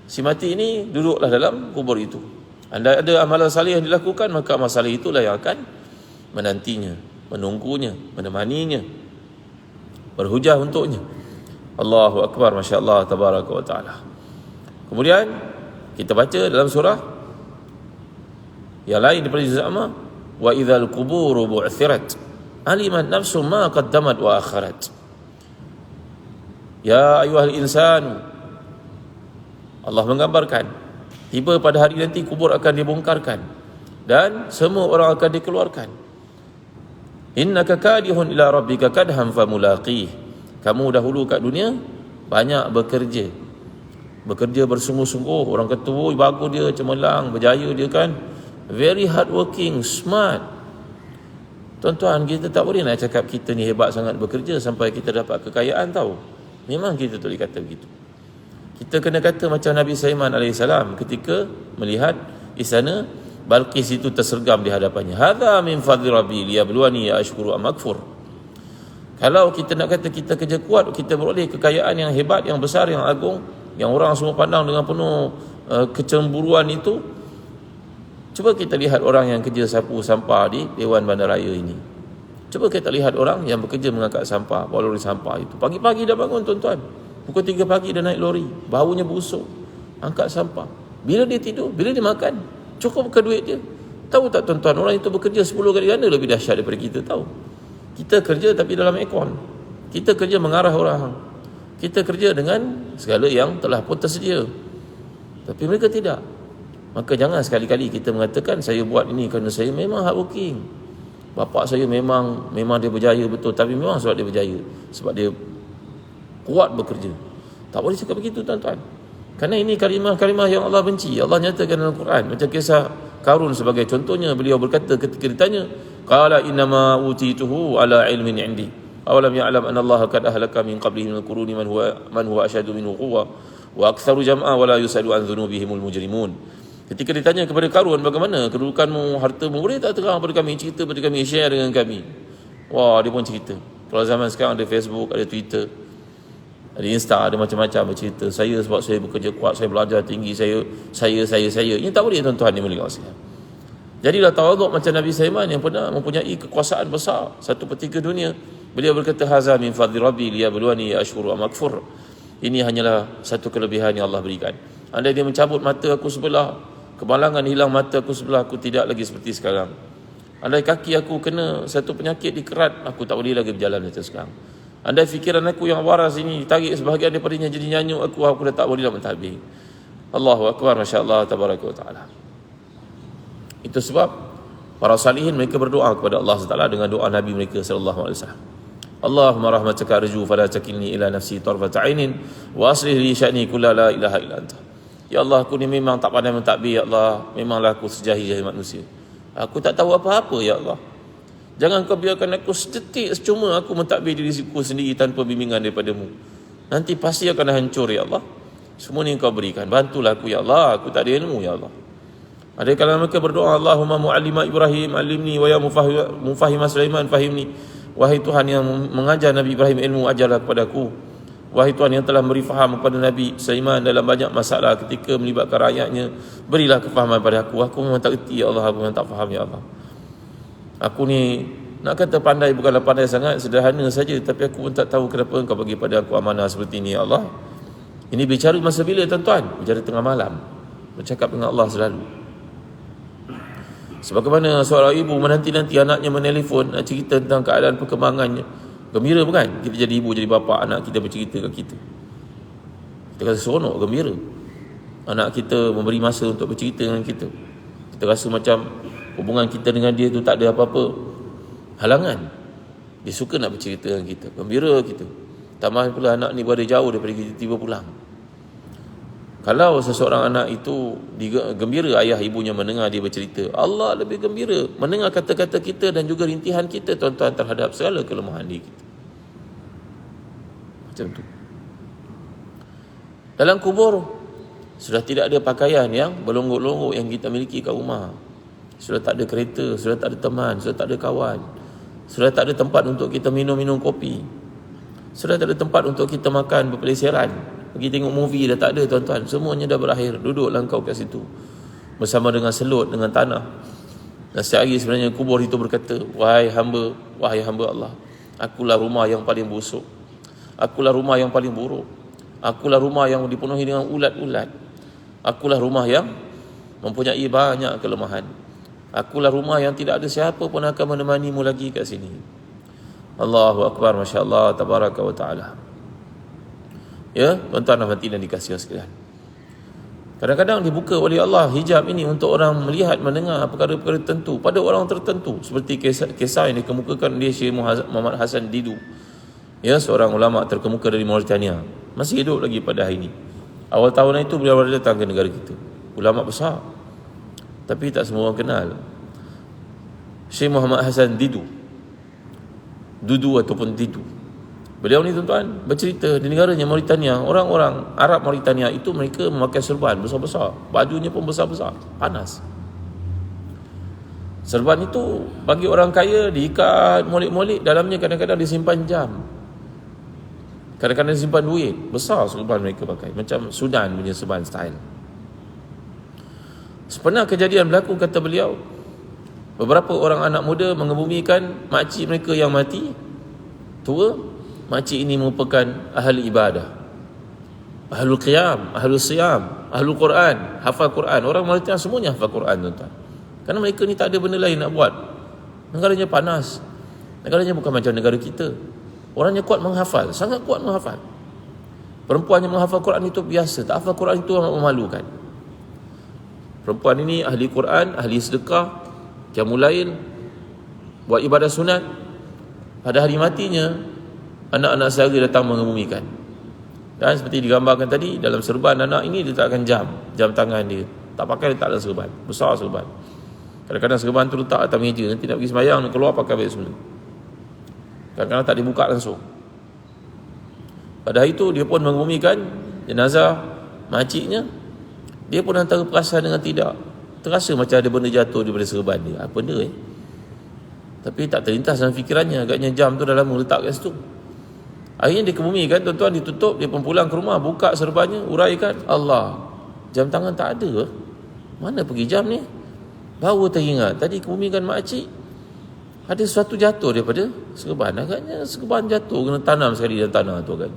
si mati ini duduklah dalam kubur itu. Anda ada amalan salih yang dilakukan, maka amal salih itulah yang akan menantinya, menunggunya, menemaninya, berhujah untuknya. Allahu akbar, masya-Allah tabaraka wa taala. Kemudian kita baca dalam surah yang lain daripada juz amma, wa idzal quburu bu'thirat alimat nafsum ma qaddamat wa akharat. Ya ayyuhal insanu, Allah menggambarkan tiba pada hari nanti kubur akan dibongkarkan dan semua orang akan dikeluarkan. Innaka kadihun ila rabbika kadham famulaqih. Kamu dahulu kat dunia banyak bekerja bersungguh-sungguh. Orang kata, "Oh, bagus dia, cemerlang, berjaya dia kan. Very hard working, smart." Tuan-tuan, kita tak boleh nak cakap kita ni hebat sangat bekerja sampai kita dapat kekayaan, tahu. Memang kita tak boleh kata begitu. Kita kena kata macam Nabi Sulaiman AS ketika melihat istana Balqis itu tersergam di hadapannya. Hadza min fadli rabbi liyabluwani ashkuru am akfur. Kalau kita nak kata kita kerja kuat, kita beroleh kekayaan yang hebat, yang besar, yang agung, yang orang semua pandang dengan penuh kecemburuan itu, cuba kita lihat orang yang kerja sapu sampah di Dewan Bandaraya ini. Cuba kita lihat orang yang bekerja mengangkat sampah, bawa lori sampah itu. Pagi-pagi dah bangun tuan-tuan. Pukul 3 pagi dah naik lori. Baunya busuk. Angkat sampah. Bila dia tidur, bila dia makan, cukup ke duit dia. Tahu tak tuan-tuan, orang itu bekerja 10 kali ganda lebih dahsyat daripada kita, tahu. Kita kerja tapi dalam aircon. Kita kerja mengarah orang. Kita kerja dengan segala yang telah pun tersedia. Tapi mereka tidak. Maka jangan sekali-kali kita mengatakan saya buat ini kerana saya memang hardworking. Bapa saya memang dia berjaya betul, tapi memang sebab dia berjaya, sebab dia kuat bekerja. Tak boleh cakap begitu tuan-tuan. Kerana ini kalimah-kalimah yang Allah benci. Allah nyatakan dalam Quran, macam kisah Qarun sebagai contohnya. Beliau berkata ketika ditanya, qala innama utituhu ala ilmin indi awalam ya'lam anna Allah qad ahlaka min qablihi min al-quruni man huwa ashadu minhu quwwa wa aktsaru jam'a wa la yusalu an dhunubihimul mujrimun. Ketika ditanya kepada Qarun, bagaimana kedudukanmu, hartamu, boleh tak terang kepada kami, cerita kepada kami, share dengan kami. Wah, dia pun cerita. Kalau zaman sekarang ada Facebook, ada Twitter, ada Insta, ada macam-macam bercerita. Saya sebab saya bekerja kuat, saya belajar tinggi, saya. Ini tak boleh tuan-tuan ni boleh kasihan. Jadilah tawaduk macam Nabi Sulaiman yang pernah mempunyai kekuasaan besar, 1/3 dunia. Beliau berkata, haza min fadli rabbi liyabluwani ashkuru am akfur. Ini hanyalah satu kelebihan yang Allah berikan. Andai dia mencabut mata aku sebelah, kemalangan hilang mata aku sebelah, aku tidak lagi seperti sekarang. Andai kaki aku kena satu penyakit di kerat, aku tak boleh lagi berjalan macam sekarang. Andai fikiran aku yang waras ini ditarik sebahagian daripadanya jadi nyanyuk, aku dah tak boleh dah mentadbir. Allahu akbar, masya-Allah tabaraka wa taala. Itu sebab para salihin mereka berdoa kepada Allah SWT dengan doa Nabi mereka sallallahu alaihi wasallam. Allahumma rahmataka arju fala takilni ila nafsi tarfata ainin wa aslih li sya'ni kulla la ilaha illa anta. Ya Allah, aku ni memang tak pandai mentadbir, ya Allah. Memanglah aku sejahil-jahil manusia. Aku tak tahu apa-apa, ya Allah. Jangan kau biarkan aku sedetik secuma aku mentadbir diriku sendiri tanpa bimbingan daripada-Mu. Nanti pasti akan hancur, ya Allah. Semua ni Engkau berikan. Bantulah aku, ya Allah. Aku tak ada ilmu, ya Allah. Ada kalanya mereka berdoa, Allahumma mu'allima Ibrahim alimni wa ya mufahima Sulaiman fahimni. Wahai Tuhan yang mengajar Nabi Ibrahim ilmu, ajarlah kepada aku. Wahai Tuhan yang telah beri faham kepada Nabi Sulaiman dalam banyak masalah ketika melibatkan rakyatnya, berilah kefahaman pada aku. Aku memang tak erti, ya Allah. Aku memang tak faham, ya Allah. Aku ni nak kata pandai bukanlah pandai sangat, sederhana saja, tapi aku pun tak tahu kenapa Engkau bagi pada aku amanah seperti ini, ya Allah. Ini bicara masa bila tuan-tuan? Bicara tengah malam, bercakap dengan Allah selalu. Sebagaimana seorang ibu menanti-nanti anaknya menelpon nak cerita tentang keadaan perkembangannya. Gembira bukan? Kita jadi ibu, jadi bapa, anak kita bercerita kat kita. Kita rasa seronok, gembira. Anak kita memberi masa untuk bercerita dengan kita. Kita rasa macam hubungan kita dengan dia tu tak ada apa-apa halangan. Dia suka nak bercerita dengan kita, gembira kita. Tambah pula anak ni berada jauh daripada kita, tiba pulang. Kalau seseorang anak itu gembira ayah ibunya mendengar dia bercerita, Allah lebih gembira mendengar kata-kata kita dan juga rintihan kita tuan-tuan terhadap segala kelemahan diri kita. Macam tu. Dalam kubur sudah tidak ada pakaian yang berlonggok-longgok yang kita miliki kat rumah. Sudah tak ada kereta, sudah tak ada teman, sudah tak ada kawan. Sudah tak ada tempat untuk kita minum kopi. Sudah tak ada tempat untuk kita makan berpeleseran. Pergi tengok movie dah tak ada tuan-tuan. Semuanya dah berakhir. Duduklah engkau kat situ bersama dengan selut, dengan tanah. Dan setiap hari sebenarnya kubur itu berkata, wahai hamba Allah, akulah rumah yang paling busuk, akulah rumah yang paling buruk, akulah rumah yang dipenuhi dengan ulat-ulat, akulah rumah yang mempunyai banyak kelemahan, akulah rumah yang tidak ada siapa pun akan menemanimu lagi kat sini. Allahu Akbar, Masya Allah, Tabaraka wa Ta'ala. Ya, tuan-tuan dan hadirin dikasihi sekalian. Kadang-kadang dibuka oleh Allah hijab ini untuk orang melihat, mendengar perkara-perkara tertentu pada orang tertentu, seperti kisah yang dikemukakan oleh Syekh Muhammad Hassan Didu, ya, seorang ulama terkemuka dari Mauritania, masih hidup lagi pada hari ini. Awal tahun itu beliau datang ke negara kita, ulama besar, tapi tak semua orang kenal Syekh Muhammad Hassan Didu, Dudu ataupun Didu. Beliau ni tuan-tuan bercerita di negaranya Mauritania, orang-orang Arab Mauritania itu mereka memakai serban besar-besar, bajunya pun besar-besar, panas. Serban itu bagi orang kaya diikat molek-molek, dalamnya kadang-kadang disimpan jam, kadang-kadang disimpan duit. Besar serban mereka pakai, macam Sudan punya serban style. Pernah kejadian berlaku, kata beliau, beberapa orang anak muda mengebumikan makcik mereka yang mati tua. Makcik ini merupakan ahli ibadah, ahlul qiyam, ahlul siyam, ahlul Quran, hafal Quran. Orang Mauritania semuanya hafal Quran tuan-tuan. Kerana mereka ni tak ada benda lain nak buat. Negaranya panas, negaranya bukan macam negara kita. Orangnya kuat menghafal, sangat kuat menghafal. Perempuan yang menghafal Quran itu biasa, tak hafal Quran itu amat memalukan. Perempuan ini ahli Quran, ahli sedekah, qiyamul lail, buat ibadah sunat. Pada hari matinya anak-anak saudara datang mengebumikan. Dan seperti digambarkan tadi, dalam serban anak ini diletakkan jam tangan dia. Tak pakai, letak dalam serban, besar serban. Kadang-kadang serban tu letak atas meja, nanti nak pergi sembahyang, nak keluar pakai beg semula. Kadang-kadang tak dibuka langsung. Pada hari itu dia pun mengebumikan jenazah makciknya. Dia pun antara perasan dengan tidak, terasa macam ada benda jatuh daripada serban dia. Apa benda Tapi tak terlintas dalam fikirannya, agaknya jam tu dah lama letak kat situ. Akhirnya dia kebumikan tuan-tuan, ditutup. Dia pun pulang ke rumah, buka serbannya, uraikan, Allah, jam tangan tak ada. Mana pergi jam ni? Baru teringat tadi kebumikan makcik, ada sesuatu jatuh daripada serban. Agaknya serban jatuh, kena tanam sekali dalam tanah tu kan.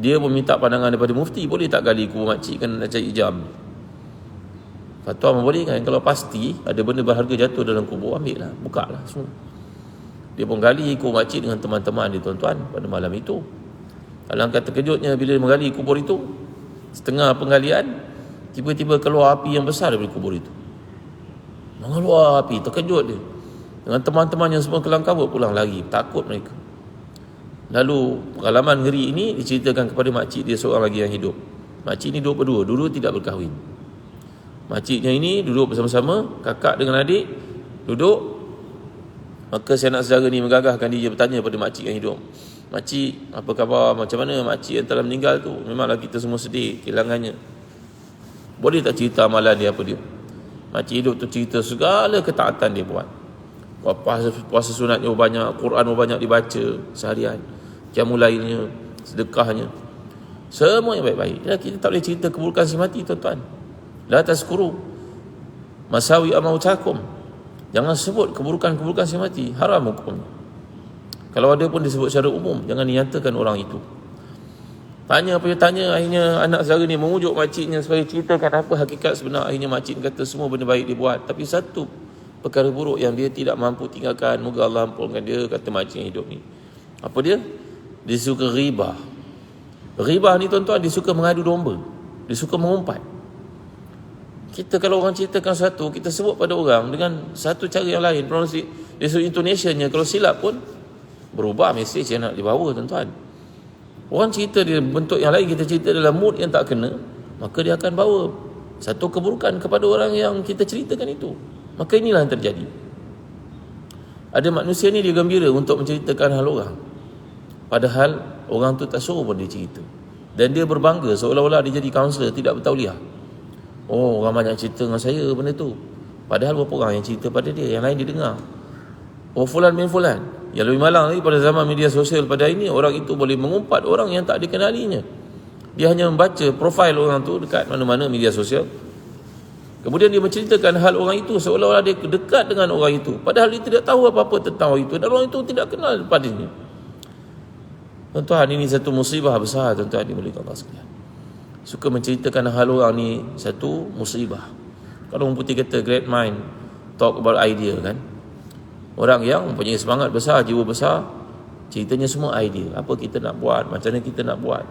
Dia pun minta pandangan daripada mufti, boleh tak gali kubur makcik, kena nak cari jam. Fatwa membolehkan. Kalau pasti ada benda berharga jatuh dalam kubur, ambil lah, buka lah semua. Dia pun gali kubur makcik dengan teman-teman dia tuan-tuan pada malam itu. Alangkah terkejutnya bila menggali kubur itu, setengah penggalian tiba-tiba keluar api yang besar daripada kubur itu. Mengeluar api, terkejut dia. Dengan teman-teman yang semua kelang kabut pulang lagi, takut mereka. Lalu pengalaman ngeri ini diceritakan kepada makcik dia seorang lagi yang hidup. Makcik ni duduk berdua, dulu tidak berkahwin. Makciknya ini duduk bersama-sama, kakak dengan adik duduk. Maka si anak saudara ni menggagahkan dia bertanya pada makcik yang hidup, makcik, apa khabar, macam mana makcik yang telah meninggal tu? Memanglah kita semua sedih kehilangannya. Boleh tak cerita amalan dia apa dia? Makcik hidup tu cerita segala ketaatan dia buat. Puasa sunatnya banyak, Quran banyak dibaca seharian, qiyamul lailnya, sedekahnya, semua yang baik-baik. Dan kita tak boleh cerita keburukan si mati tuan-tuan. La tazkuru masawi amautakum. Jangan sebut keburukan-keburukan si mati, haram hukumnya. Kalau ada pun disebut secara umum, jangan dinyatakan orang itu. Tanya apa dia tanya, akhirnya anak saudara ni mengujuk makciknya supaya ceritakan apa hakikat sebenar. Akhirnya makcik kata semua benda baik dia buat, tapi satu perkara buruk yang dia tidak mampu tinggalkan. Moga Allah ampunkan dia, kata makcik yang hidup ni. Apa dia? Dia suka ribah. Ribah ni tuan-tuan, dia suka mengadu domba, dia suka mengumpat. Kita kalau orang ceritakan satu, kita sebut pada orang dengan satu cara yang lain, dia suruh intonasinya, kalau silap pun berubah mesej yang nak dibawa tuan-tuan. Orang cerita dia bentuk yang lain, kita cerita dalam mood yang tak kena, maka dia akan bawa satu keburukan kepada orang yang kita ceritakan itu. Maka inilah yang terjadi. Ada manusia ni dia gembira untuk menceritakan hal orang, padahal orang tu tak suruh pun dia cerita. Dan dia berbangga seolah-olah dia jadi kaunselor, tidak bertauliah. Oh, orang banyak cerita dengan saya benda tu, padahal berapa orang yang cerita pada dia, yang lain dia dengar. Oh, fulan bin fulan. Yang lebih malang lagi pada zaman media sosial pada ini, orang itu boleh mengumpat orang yang tak dikenalinya. Dia hanya membaca profil orang tu dekat mana-mana media sosial, kemudian dia menceritakan hal orang itu seolah-olah dia dekat dengan orang itu, padahal dia tidak tahu apa-apa tentang orang itu, dan orang itu tidak kenal padanya. Tuan-tuan, ini satu musibah besar tuan-tuan dimuliakan Allah sekalian. Suka menceritakan hal orang ni satu musibah. Kalau orang putih kata great mind talk about idea kan. Orang yang mempunyai semangat besar, jiwa besar, ceritanya semua idea. Apa kita nak buat, macam mana kita nak buat,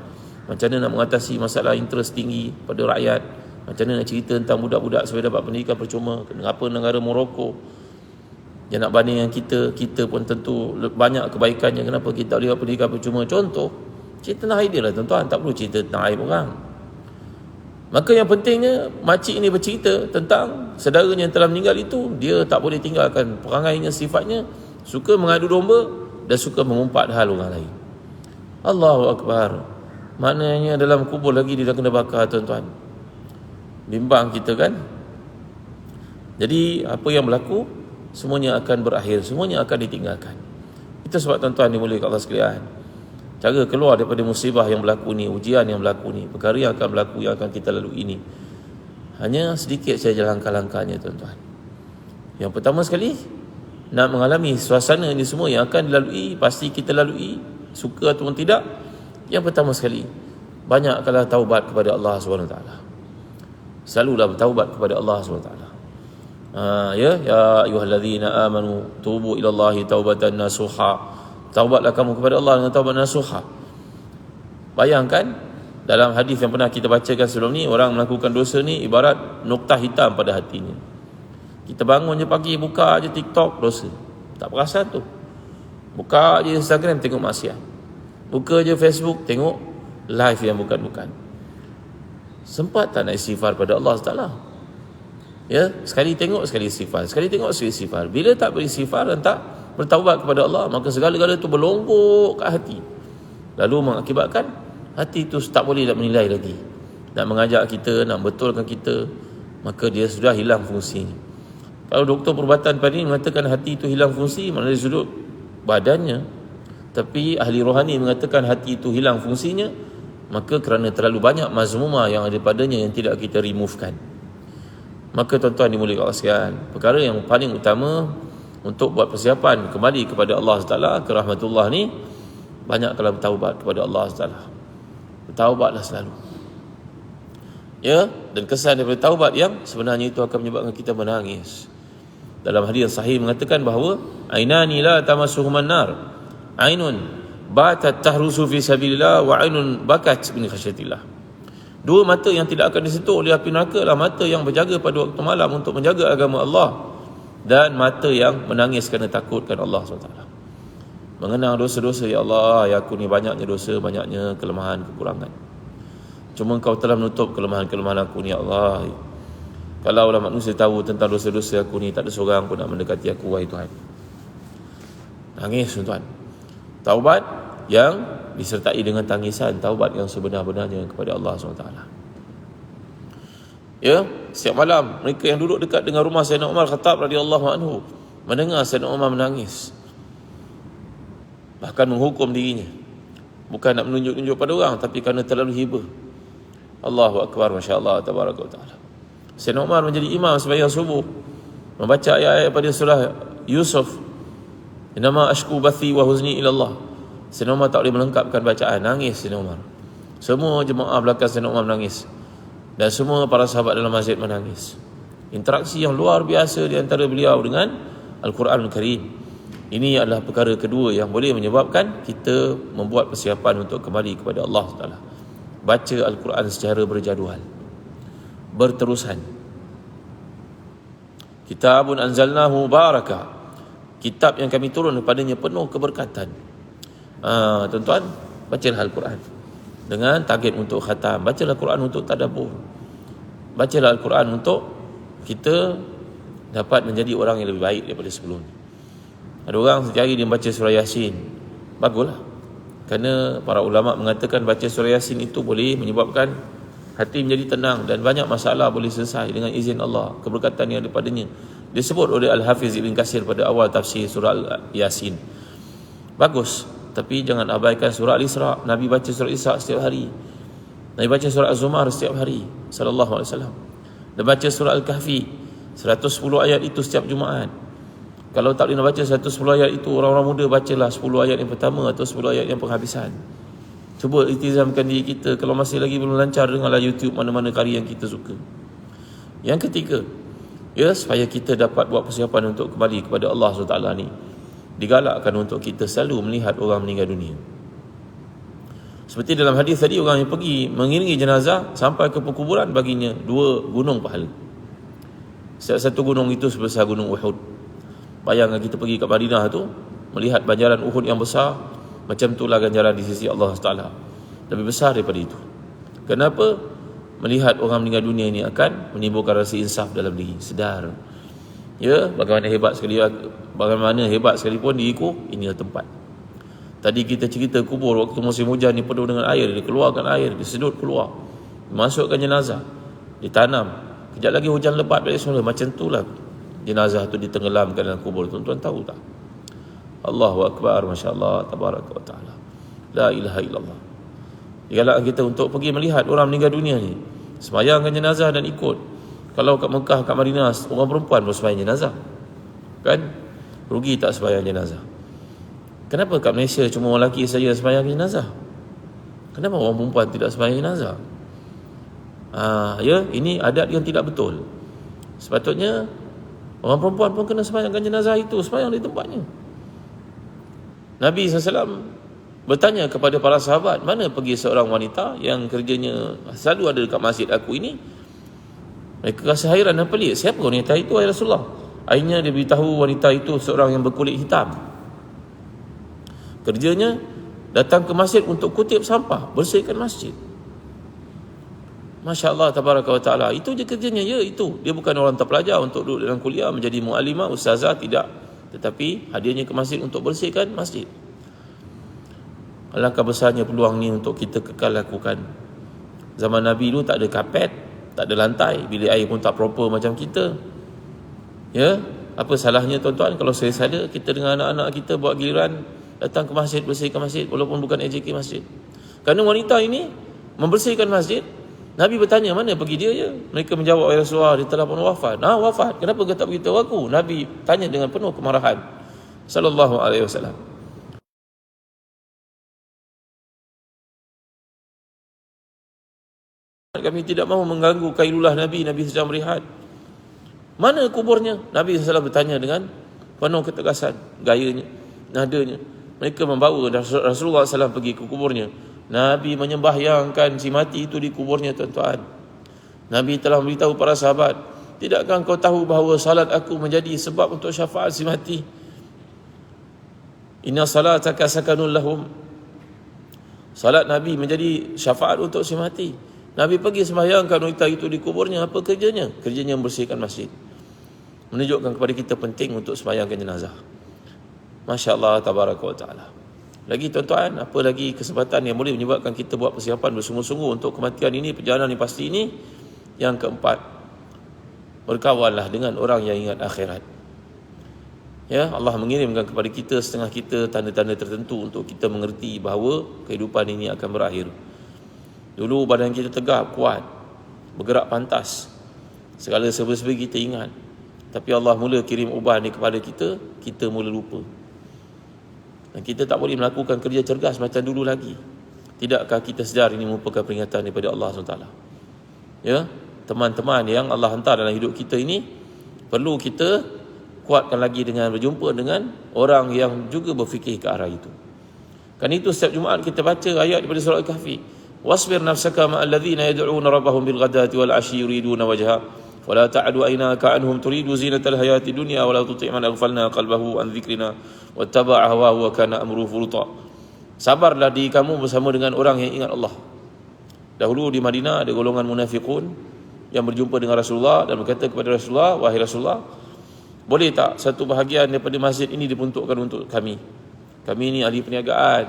macam mana nak mengatasi masalah interest tinggi pada rakyat, macam mana nak cerita tentang budak-budak supaya dapat pendidikan percuma. Kenapa negara Morocco dia nak banding dengan kita pun tentu banyak kebaikannya, kenapa kita boleh dapat pendidikan percuma. Contoh, cerita tentang idea lah tuan-tuan, tak perlu cerita tentang aib orang. Maka yang pentingnya makcik ini bercerita tentang saudaranya yang telah meninggal itu. Dia tak boleh tinggalkan perangainya, sifatnya suka mengadu domba dan suka mengumpat hal orang lain. Allahu Akbar. Maknanya dalam kubur lagi dia dah kena bakar tuan-tuan. Bimbang kita kan. Jadi apa yang berlaku, semuanya akan berakhir, semuanya akan ditinggalkan. Itu sebab tuan-tuan dimuliakan Allah sekalian, cara keluar daripada musibah yang berlaku ni, ujian yang berlaku ni, perkara yang akan berlaku, yang akan kita lalui ini, hanya sedikit saja langkah-langkahnya tuan-tuan. Yang pertama sekali, nak mengalami suasana ini semua yang akan dilalui, pasti kita lalui, suka ataupun tidak. Yang pertama sekali, banyakkanlah taubat kepada Allah SWT. Selalulah bertaubat kepada Allah SWT. Ya ayyuhallazina amanu tubu ilallahi taubatan nasuha. Taubatlah kamu kepada Allah dengan taubat nasuha. Bayangkan dalam hadis yang pernah kita bacakan sebelum ni, orang melakukan dosa ni ibarat noktah hitam pada hatinya. Kita bangun je pagi, buka je TikTok, dosa. Tak perasan tu. Buka je Instagram, tengok maksiat. Buka je Facebook, tengok live yang bukan-bukan. Sempat tak nak istighfar pada Allah SWT? Ya, sekali tengok sekali istighfar, sekali tengok sekali istighfar. Bila tak beristighfar dan tak bertaubat kepada Allah, maka segala-gala itu berlombok kat hati, lalu mengakibatkan hati itu tak boleh nak menilai lagi, nak mengajak kita, nak betulkan kita, maka dia sudah hilang fungsinya. Kalau doktor perubatan pada ini mengatakan hati itu hilang fungsi, mana dari sudut badannya, tapi ahli rohani mengatakan hati itu hilang fungsinya, maka kerana terlalu banyak mazmumah yang ada padanya yang tidak kita removekan. Maka tuan-tuan dimuliakan Allah sekalian, perkara yang paling utama untuk buat persiapan kembali kepada Allah SWT, ke rahmatullah ni, banyaklah bertaubat kepada Allah SWT. Bertaubatlah selalu. Ya, dan kesan daripada taubat yang sebenarnya itu akan menyebabkan kita menangis. Dalam hadis sahih mengatakan bahawa ainani la tamassuhuman nar. Ainun batat tahrusu fi sabilillah wa ainun bakat min khasyatillah. Dua mata yang tidak akan disentuh oleh api neraka adalah mata yang berjaga pada waktu malam untuk menjaga agama Allah, dan mata yang menangis kerana takutkan Allah SWT. Mengenang dosa-dosa, ya Allah, ya aku ni banyaknya dosa, banyaknya kelemahan, kekurangan. Cuma Engkau telah menutup kelemahan-kelemahan aku ni, ya Allah. Kalaulah manusia tahu tentang dosa-dosa aku ni, tak ada seorang pun nak mendekati aku, wahai Tuhan. Nangis tuan-tuan. Taubat yang disertai dengan tangisan, taubat yang sebenar-benarnya kepada Allah SWT. Ya, setiap malam mereka yang duduk dekat dengan rumah Sayyidina Umar Khattab radhiyallahu anhu mendengar Sayyidina Umar menangis, bahkan menghukum dirinya, bukan nak menunjuk-nunjuk pada orang, tapi kerana terlalu hibah. Allahu Akbar, masya-Allah, tabaraka wa taala. Sayyidina Umar menjadi imam sembahyang subuh, membaca ayat-ayat pada surah Yusuf, innama ashku bathi wa huzni ila Allah. Sayyidina Umar tak boleh melengkapkan bacaan, nangis Sayyidina Umar. Semua jemaah belakang Sayyidina Umar menangis, dan semua para sahabat dalam masjid menangis. Interaksi yang luar biasa di antara beliau dengan Al-Quran Al-Karim. Ini adalah perkara kedua yang boleh menyebabkan kita membuat persiapan untuk kembali kepada Allah Taala. Baca Al-Quran secara berjadual, berterusan. Kitabun anzalnahu barakah, kitab yang kami turun kepadanya penuh keberkatan. Tuan-tuan, bacalah Al-Quran dengan target untuk khatam. Bacalah Al-Quran untuk tadabbur. Bacalah Al-Quran untuk kita dapat menjadi orang yang lebih baik daripada sebelum. Ada orang setiap hari dia baca surah Yasin. Baguslah. Kerana para ulama mengatakan baca surah Yasin itu boleh menyebabkan hati menjadi tenang dan banyak masalah boleh selesai dengan izin Allah, keberkatan yang daripadanya. Disebut oleh Al-Hafiz Ibn Katsir pada awal tafsir surah Yasin. Bagus, tapi jangan abaikan surah Al-Isra. Nabi baca surah Isra setiap hari. Nabi baca surah Az-Zumar setiap hari sallallahu alaihi wasallam. Dan baca surah Al-Kahfi 110 ayat itu setiap Jumaat. Kalau tak boleh nak baca 110 ayat itu, orang-orang muda bacalah 10 ayat yang pertama atau 10 ayat yang penghabisan. Cuba iltizamkan diri kita. Kalau masih lagi belum lancar, dengarlah YouTube mana-mana karya yang kita suka. Yang ketiga, supaya kita dapat buat persiapan untuk kembali kepada Allah SWT ni, digalakkan untuk kita selalu melihat orang meninggal dunia. Seperti dalam hadis tadi, orang yang pergi mengiringi jenazah sampai ke perkuburan, baginya 2 gunung pahala. Setiap satu gunung itu sebesar gunung Uhud. Bayangkan kita pergi ke Madinah tu, melihat banjaran Uhud yang besar, macam itulah ganjaran di sisi Allah Taala. Lebih besar daripada itu. Kenapa? Melihat orang meninggal dunia ini akan menimbulkan rasa insaf dalam diri, sedar. Bagaimana hebat sekalipun diriku, inilah tempat. Tadi kita cerita kubur waktu musim hujan ni penuh dengan air, dikeluarkan air, disedut keluar, dimasukkan jenazah, ditanam. Kejap lagi hujan lebat balik semula. Macam itulah jenazah tu ditenggelamkan dalam kubur. Tuan-tuan tahu tak? Allahu Akbar, Masya Allah, Tabaraka wa Ta'ala, La ilaha illallah. Digalakkan kita untuk pergi melihat orang meninggal dunia ni, semayangkan jenazah dan ikut. Kalau kat Mekah, kat Madinah, orang perempuan pun semayang jenazah, kan? Rugi tak semayang jenazah? Kenapa kat Malaysia cuma orang lelaki saja semayang jenazah? Kenapa orang perempuan tidak semayang jenazah? Ini adat yang tidak betul. Sepatutnya orang perempuan pun kena semayangkan jenazah itu, semayang di tempatnya. Nabi SAW bertanya kepada para sahabat, mana pergi seorang wanita yang kerjanya selalu ada dekat masjid aku ini? Mereka rasa hairan dan pelik. Siapa wanita itu, ya Rasulullah? Akhirnya dia beritahu wanita itu seorang yang berkulit hitam. Kerjanya datang ke masjid untuk kutip sampah, bersihkan masjid. Masya Allah, Tabaraka wa Ta'ala. Itu je kerjanya, itu. Dia bukan orang terpelajar untuk duduk dalam kuliah, menjadi mu'alimah, ustazah, tidak. Tetapi hadiahnya ke masjid untuk bersihkan masjid. Alangkah besarnya peluang ni untuk kita kekal lakukan. Zaman Nabi dulu tak ada kapet, tak ada lantai, bilik air pun tak proper macam kita. Apa salahnya tuan-tuan kalau saya kita dengan anak-anak kita buat giliran datang ke masjid, bersihkan masjid, walaupun bukan AJK masjid. Kerana wanita ini membersihkan masjid. Nabi bertanya, mana pergi dia? Mereka menjawab, ya Rasulullah, dia telah pun wafat. Wafat, kenapa kau tak beritahu aku? Nabi tanya dengan penuh kemarahan sallallahu alaihi wasallam. Kami tidak mahu mengganggu kailulah Nabi sedang berehat. Mana kuburnya? Nabi SAW bertanya dengan penuh ketegasan, gayanya, nadanya. Mereka membawa Rasulullah SAW pergi ke kuburnya. Nabi menyembahyangkan si mati itu di kuburnya, tuan-tuan. Nabi telah memberitahu para sahabat, tidakkah kau tahu bahawa salat aku menjadi sebab untuk syafaat si mati? Inna salataka sakanun lahum. Salat Nabi menjadi syafaat untuk si mati. Nabi pergi sembahyangkan wanita itu di kuburnya. Apa kerjanya? Kerjanya membersihkan masjid. Menunjukkan kepada kita penting untuk sembahyangkan jenazah. Masya Allah, Tabaraka wa Ta'ala. Lagi tuan-tuan, apa lagi kesempatan yang boleh menyebabkan kita buat persiapan bersungguh-sungguh untuk kematian ini, perjalanan yang pasti ini? Yang keempat, berkawanlah dengan orang yang ingat akhirat. Allah mengirimkan kepada kita, setengah kita, tanda-tanda tertentu untuk kita mengerti bahawa kehidupan ini akan berakhir. Dulu badan kita tegap, kuat, bergerak pantas, segala serba-serba kita ingat. Tapi Allah mula kirim uban ni kepada kita, kita mula lupa. Dan kita tak boleh melakukan kerja cergas macam dulu lagi. Tidakkah kita sedar ini merupakan peringatan daripada Allah SWT? Ya, teman-teman yang Allah hantar dalam hidup kita ini, perlu kita kuatkan lagi dengan berjumpa dengan orang yang juga berfikir ke arah itu. Kan itu setiap Jumaat kita baca ayat daripada surah Al-Kahfi. Wasbir nafsaka ma'al ladzina yad'una rabbahum bil ghadati wal 'ashyi yuriduna wajha wala ta'du aynaka anhum turidu zinatal hayati dunya wala tuti' man aghfalna qalbahu an dzikrina wattaba'a hawahu wa kana amruhu furuta. Sabarlah diri kamu bersama dengan orang yang ingat Allah. Dahulu di Madinah ada golongan munafiqun yang berjumpa dengan Rasulullah dan berkata kepada Rasulullah, wahai Rasulullah, boleh tak satu bahagian daripada masjid ini diperuntukkan untuk kami? Kami ni ahli perniagaan,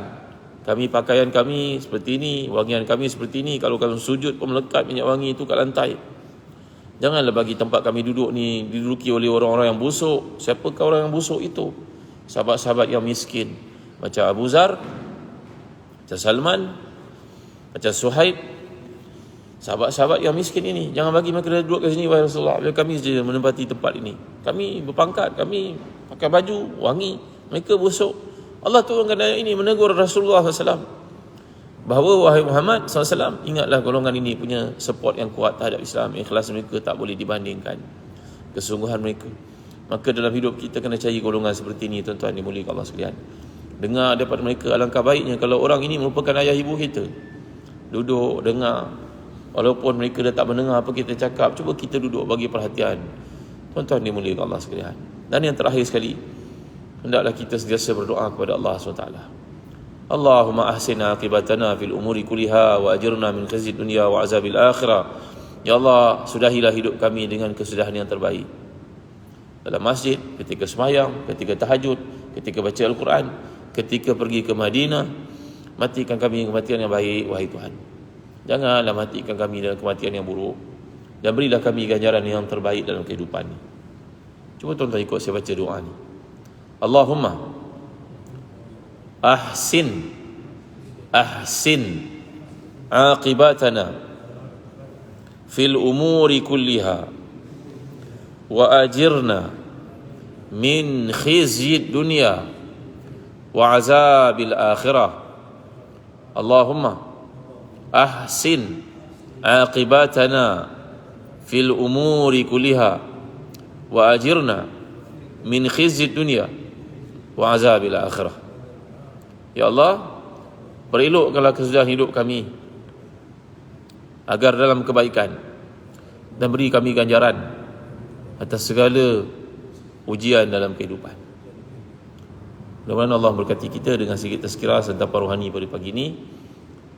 kami pakaian kami seperti ini, wangian kami seperti ini, kalau kami sujud pun melekat minyak wangi itu kat lantai. Janganlah bagi tempat kami duduk ni diduduki oleh orang-orang yang busuk. Siapakah orang yang busuk itu? Sahabat-sahabat yang miskin, macam Abu Zar, macam Salman, macam Suhaib, sahabat-sahabat yang miskin ini. Jangan bagi mereka duduk kat sini, wahai Rasulullah. Biar kami saja menempati tempat ini. Kami berpangkat, kami pakai baju wangi, mereka busuk. Allah turunkan ayat ini menegur Rasulullah SAW bahawa wahai Muhammad SAW, ingatlah golongan ini punya support yang kuat terhadap Islam. Ikhlas mereka tak boleh dibandingkan kesungguhan mereka. Maka dalam hidup kita kena cari golongan seperti ini, tuan-tuan dimuliakan Allah sekalian. Dengar daripada mereka, alangkah baiknya kalau orang ini merupakan ayah ibu kita. Duduk, dengar. Walaupun mereka dah tak mendengar apa kita cakap, cuba kita duduk bagi perhatian. Tuan-tuan dimuliakan Allah sekalian. Dan yang terakhir sekali, hendaklah kita sentiasa berdoa kepada Allah SWT. Allahumma ahsina aqibatana fil umuri kulliha wa ajirna min khizyid dunya wa azabil akhirah. Ya Allah, sudahilah hidup kami dengan kesudahan yang terbaik. Dalam masjid, ketika sembahyang, ketika tahajud, ketika baca Al-Quran, ketika pergi ke Madinah, matikan kami kematian yang baik, wahai Tuhan. Janganlah matikan kami dalam kematian yang buruk, dan berilah kami ganjaran yang terbaik dalam kehidupan ini. Cuba tuan-tuan ikut saya baca doa ni. Allahumma ahsin aqibatana fil umuri kulliha wa ajirna min khizyid dunya wa azabil akhirah. Allahumma ahsin aqibatana fil umuri kulliha wa ajirna min khizyid dunya wa azabil akhirah. Ya Allah, perelokkanlah kesudahan hidup kami agar dalam kebaikan, dan beri kami ganjaran atas segala ujian dalam kehidupan. Mudah-mudahan Allah berkati kita dengan sedikit tazkirah serta rohani pada pagi ini.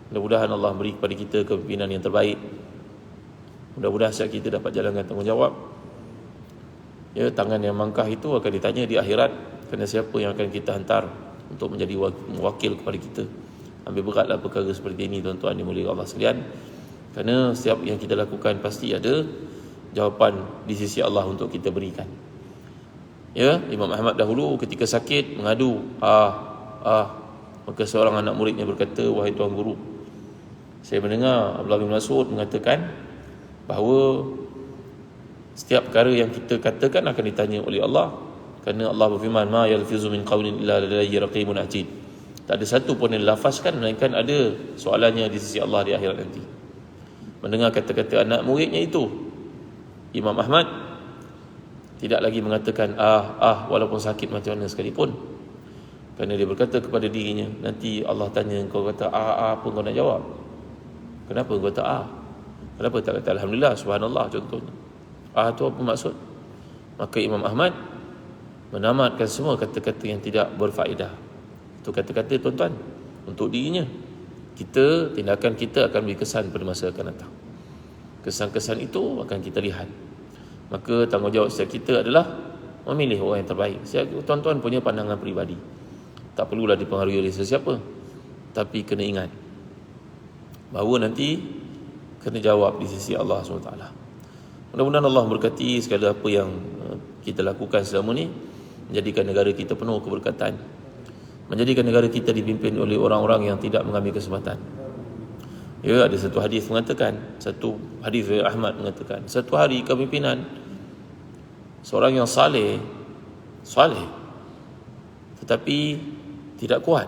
Mudah-mudahan Allah beri kepada kita kepimpinan yang terbaik. Mudah-mudahan setiap kita dapat jalankan tanggungjawab. Ya, tangan yang mangkah itu akan ditanya di akhirat, kerana siapa yang akan kita hantar untuk menjadi wakil kepada kita. Ambil beratlah perkara seperti ini, tuan-tuan dimuliakan Allah sekalian. Kerana setiap yang kita lakukan pasti ada jawapan di sisi Allah untuk kita berikan. Ya, Imam Ahmad dahulu ketika sakit mengadu, maka seorang anak muridnya berkata, wahai tuan guru, saya mendengar Abdullah bin Mas'ud mengatakan bahawa setiap perkara yang kita katakan akan ditanya oleh Allah. Kerana Allah berfirman, ma yalfizu min qawlin illa ladayhi raqibun atid. Tak ada satu pun yang dilafazkan melainkan ada soalannya di sisi Allah di akhirat nanti. Mendengar kata-kata anak muridnya itu, Imam Ahmad tidak lagi mengatakan walaupun sakit macam mana sekalipun. Kerana dia berkata kepada dirinya, nanti Allah tanya kau kata apa kau nak jawab? Kenapa kau kata Kenapa tak kata alhamdulillah, subhanallah contohnya? Tu apa maksud? Maka Imam Ahmad menamatkan semua kata-kata yang tidak berfaedah. Itu kata-kata, tuan-tuan, untuk dirinya. Tindakan kita akan beri kesan pada masa akan datang. Kesan-kesan itu akan kita lihat. Maka tanggungjawab setiap kita adalah memilih orang yang terbaik. Tuan-tuan punya pandangan peribadi, tak perlulah dipengaruhi oleh sesiapa, tapi kena ingat bahawa nanti kena jawab di sisi Allah SWT. Mudah-mudahan Allah berkati segala apa yang kita lakukan selama ni, menjadikan negara kita penuh keberkatan, menjadikan negara kita dipimpin oleh orang-orang yang tidak mengambil kesempatan. Ya, ada satu hadis mengatakan, satu hadis dari Ahmad mengatakan, satu hari kepimpinan seorang yang saleh tetapi tidak kuat.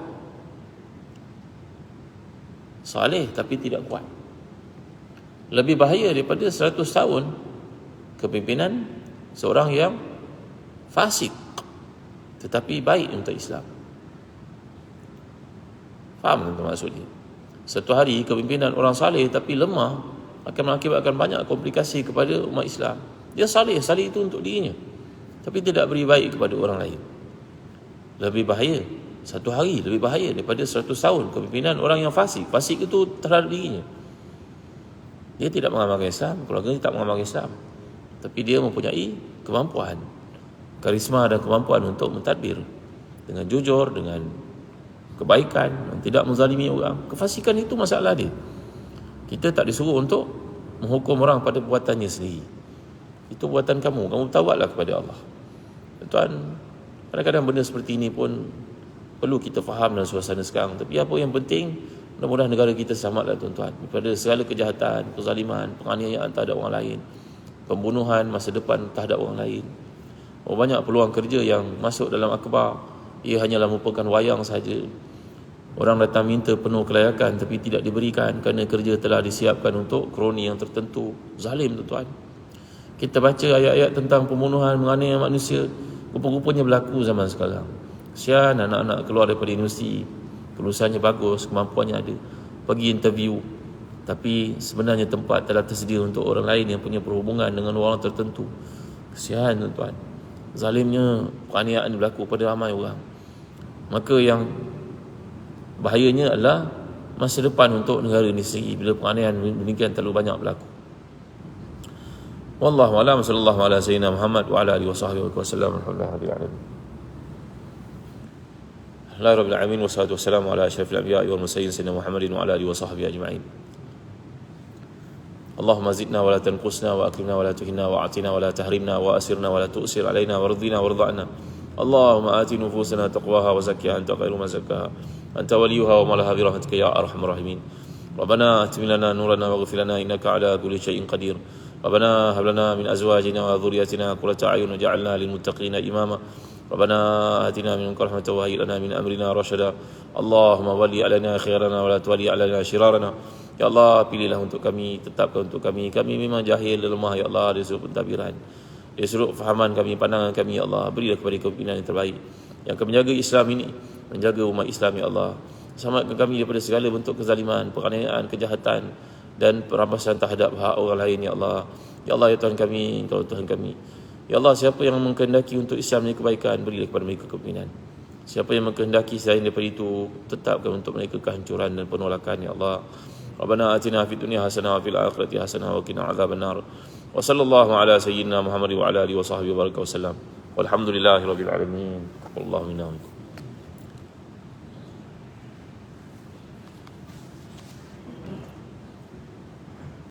saleh tapi tidak kuat. Lebih bahaya daripada 100 tahun kepimpinan seorang yang fasik tetapi baik untuk Islam. Faham tuan maksudnya? Satu hari kepimpinan orang saleh tapi lemah akan mengakibatkan banyak komplikasi kepada umat Islam. Dia saleh itu untuk dirinya, tapi tidak beri baik kepada orang lain. Lebih bahaya, satu hari lebih bahaya daripada 100 tahun kepimpinan orang yang fasik. Fasik itu terhadap dirinya. Dia tidak mengamalkan Islam, keluarganya tak mengamalkan Islam, tapi dia mempunyai kemampuan, karisma dan kemampuan untuk mentadbir dengan jujur, dengan kebaikan, dan tidak menzalimi orang. Kefasikan itu masalah dia. Kita tak disuruh untuk menghukum orang pada perbuatannya sendiri. Itu buatan kamu taubatlah kepada Allah. Tuan, kadang-kadang benda seperti ini pun perlu kita faham dalam suasana sekarang. Tapi apa yang penting, mudah-mudahan negara kita selamatlah tuan-tuan daripada segala kejahatan, kezaliman, penganiayaan terhadap orang lain, pembunuhan masa depan terhadap orang lain. Banyak peluang kerja yang masuk dalam akhbar, ia hanyalah merupakan wayang saja. Orang datang minta penuh kelayakan tapi tidak diberikan kerana kerja telah disiapkan untuk kroni yang tertentu. Zalim tuan-tuan. Kita baca ayat-ayat tentang pembunuhan, menganiaya manusia, rupa-rupanya berlaku zaman sekarang. Kesian anak-anak keluar daripada universiti, kelulusannya bagus, kemampuannya ada, pergi interview, tapi sebenarnya tempat telah tersedia untuk orang lain yang punya perhubungan dengan orang tertentu. Kesian tuan-tuan. Zalimnya penganiayaan berlaku pada ramai orang. Maka yang bahayanya adalah masa depan untuk negara ini sendiri bila penganiayaan demikian terlalu banyak berlaku. Wallahu a'lam. Sallallahu ala sayyidina Muhammad wa ala alihi wasahbihi wasallam. Alhamdulillahil alamin. Alhamdulillahirabbil alamin wassalatu wassalamu ala asyrafil anbiya'i wal mursalin sayyidina Muhammadin wa ala alihi wasahbihi ajma'in. Allahumma zidna wa la tanqusna wa akrimna wa la tuhinna wa atina wa la tahrimna wa asirna wa la tu'sir alaina wa ardina warḍa'na. Allahumma ati nufusana taqwaha wa zakkiha anta khairu man zakkaha anta waliyuha wa malaha bi rahmatika ya arhamar rahimin. Rabbana atim lana nurana waghfir lana innaka ala kulli syai'in qadir. Rabbana hab lana min azwajina wa dhurriyyatina qurrata a'yun waj'alna lil muttaqina imama. Rabbana atina min ladunka rahmatan wa hayyi lana min amrina rashada. Allahumma walli alaina khairana wa la tuwalli alaina shirarana. Ya Allah, pilihlah untuk kami, tetapkan untuk kami. Kami memang jahil dan lemah ya Allah dari sudut pentadbiran, dari sudut fahaman kami, pandangan kami ya Allah. Berilah kepada kepimpinan yang terbaik yang akan menjaga Islam ini, menjaga umat Islam ya Allah. Selamatkan kami daripada segala bentuk kezaliman, penganiayaan, kejahatan dan perampasan terhadap hak orang lain ya Allah. Ya Allah ya Tuhan kami, Engkau Tuhan kami. Ya Allah, siapa yang mengkehendaki untuk Islam ini kebaikan, berilah kepada mereka kepimpinan. Siapa yang mengkehendaki selain daripada itu, tetapkan untuk mereka kehancuran dan penolakan ya Allah. Rabbana atina fid dunya hasanah wa fil akhirati hasanah wa qina adzabannar. Wa sallallahu ala sayyidina Muhammad wa ala alihi wa sahbihi wa baraka wasallam. Walhamdulillahirabbil alamin. Wallahu minna.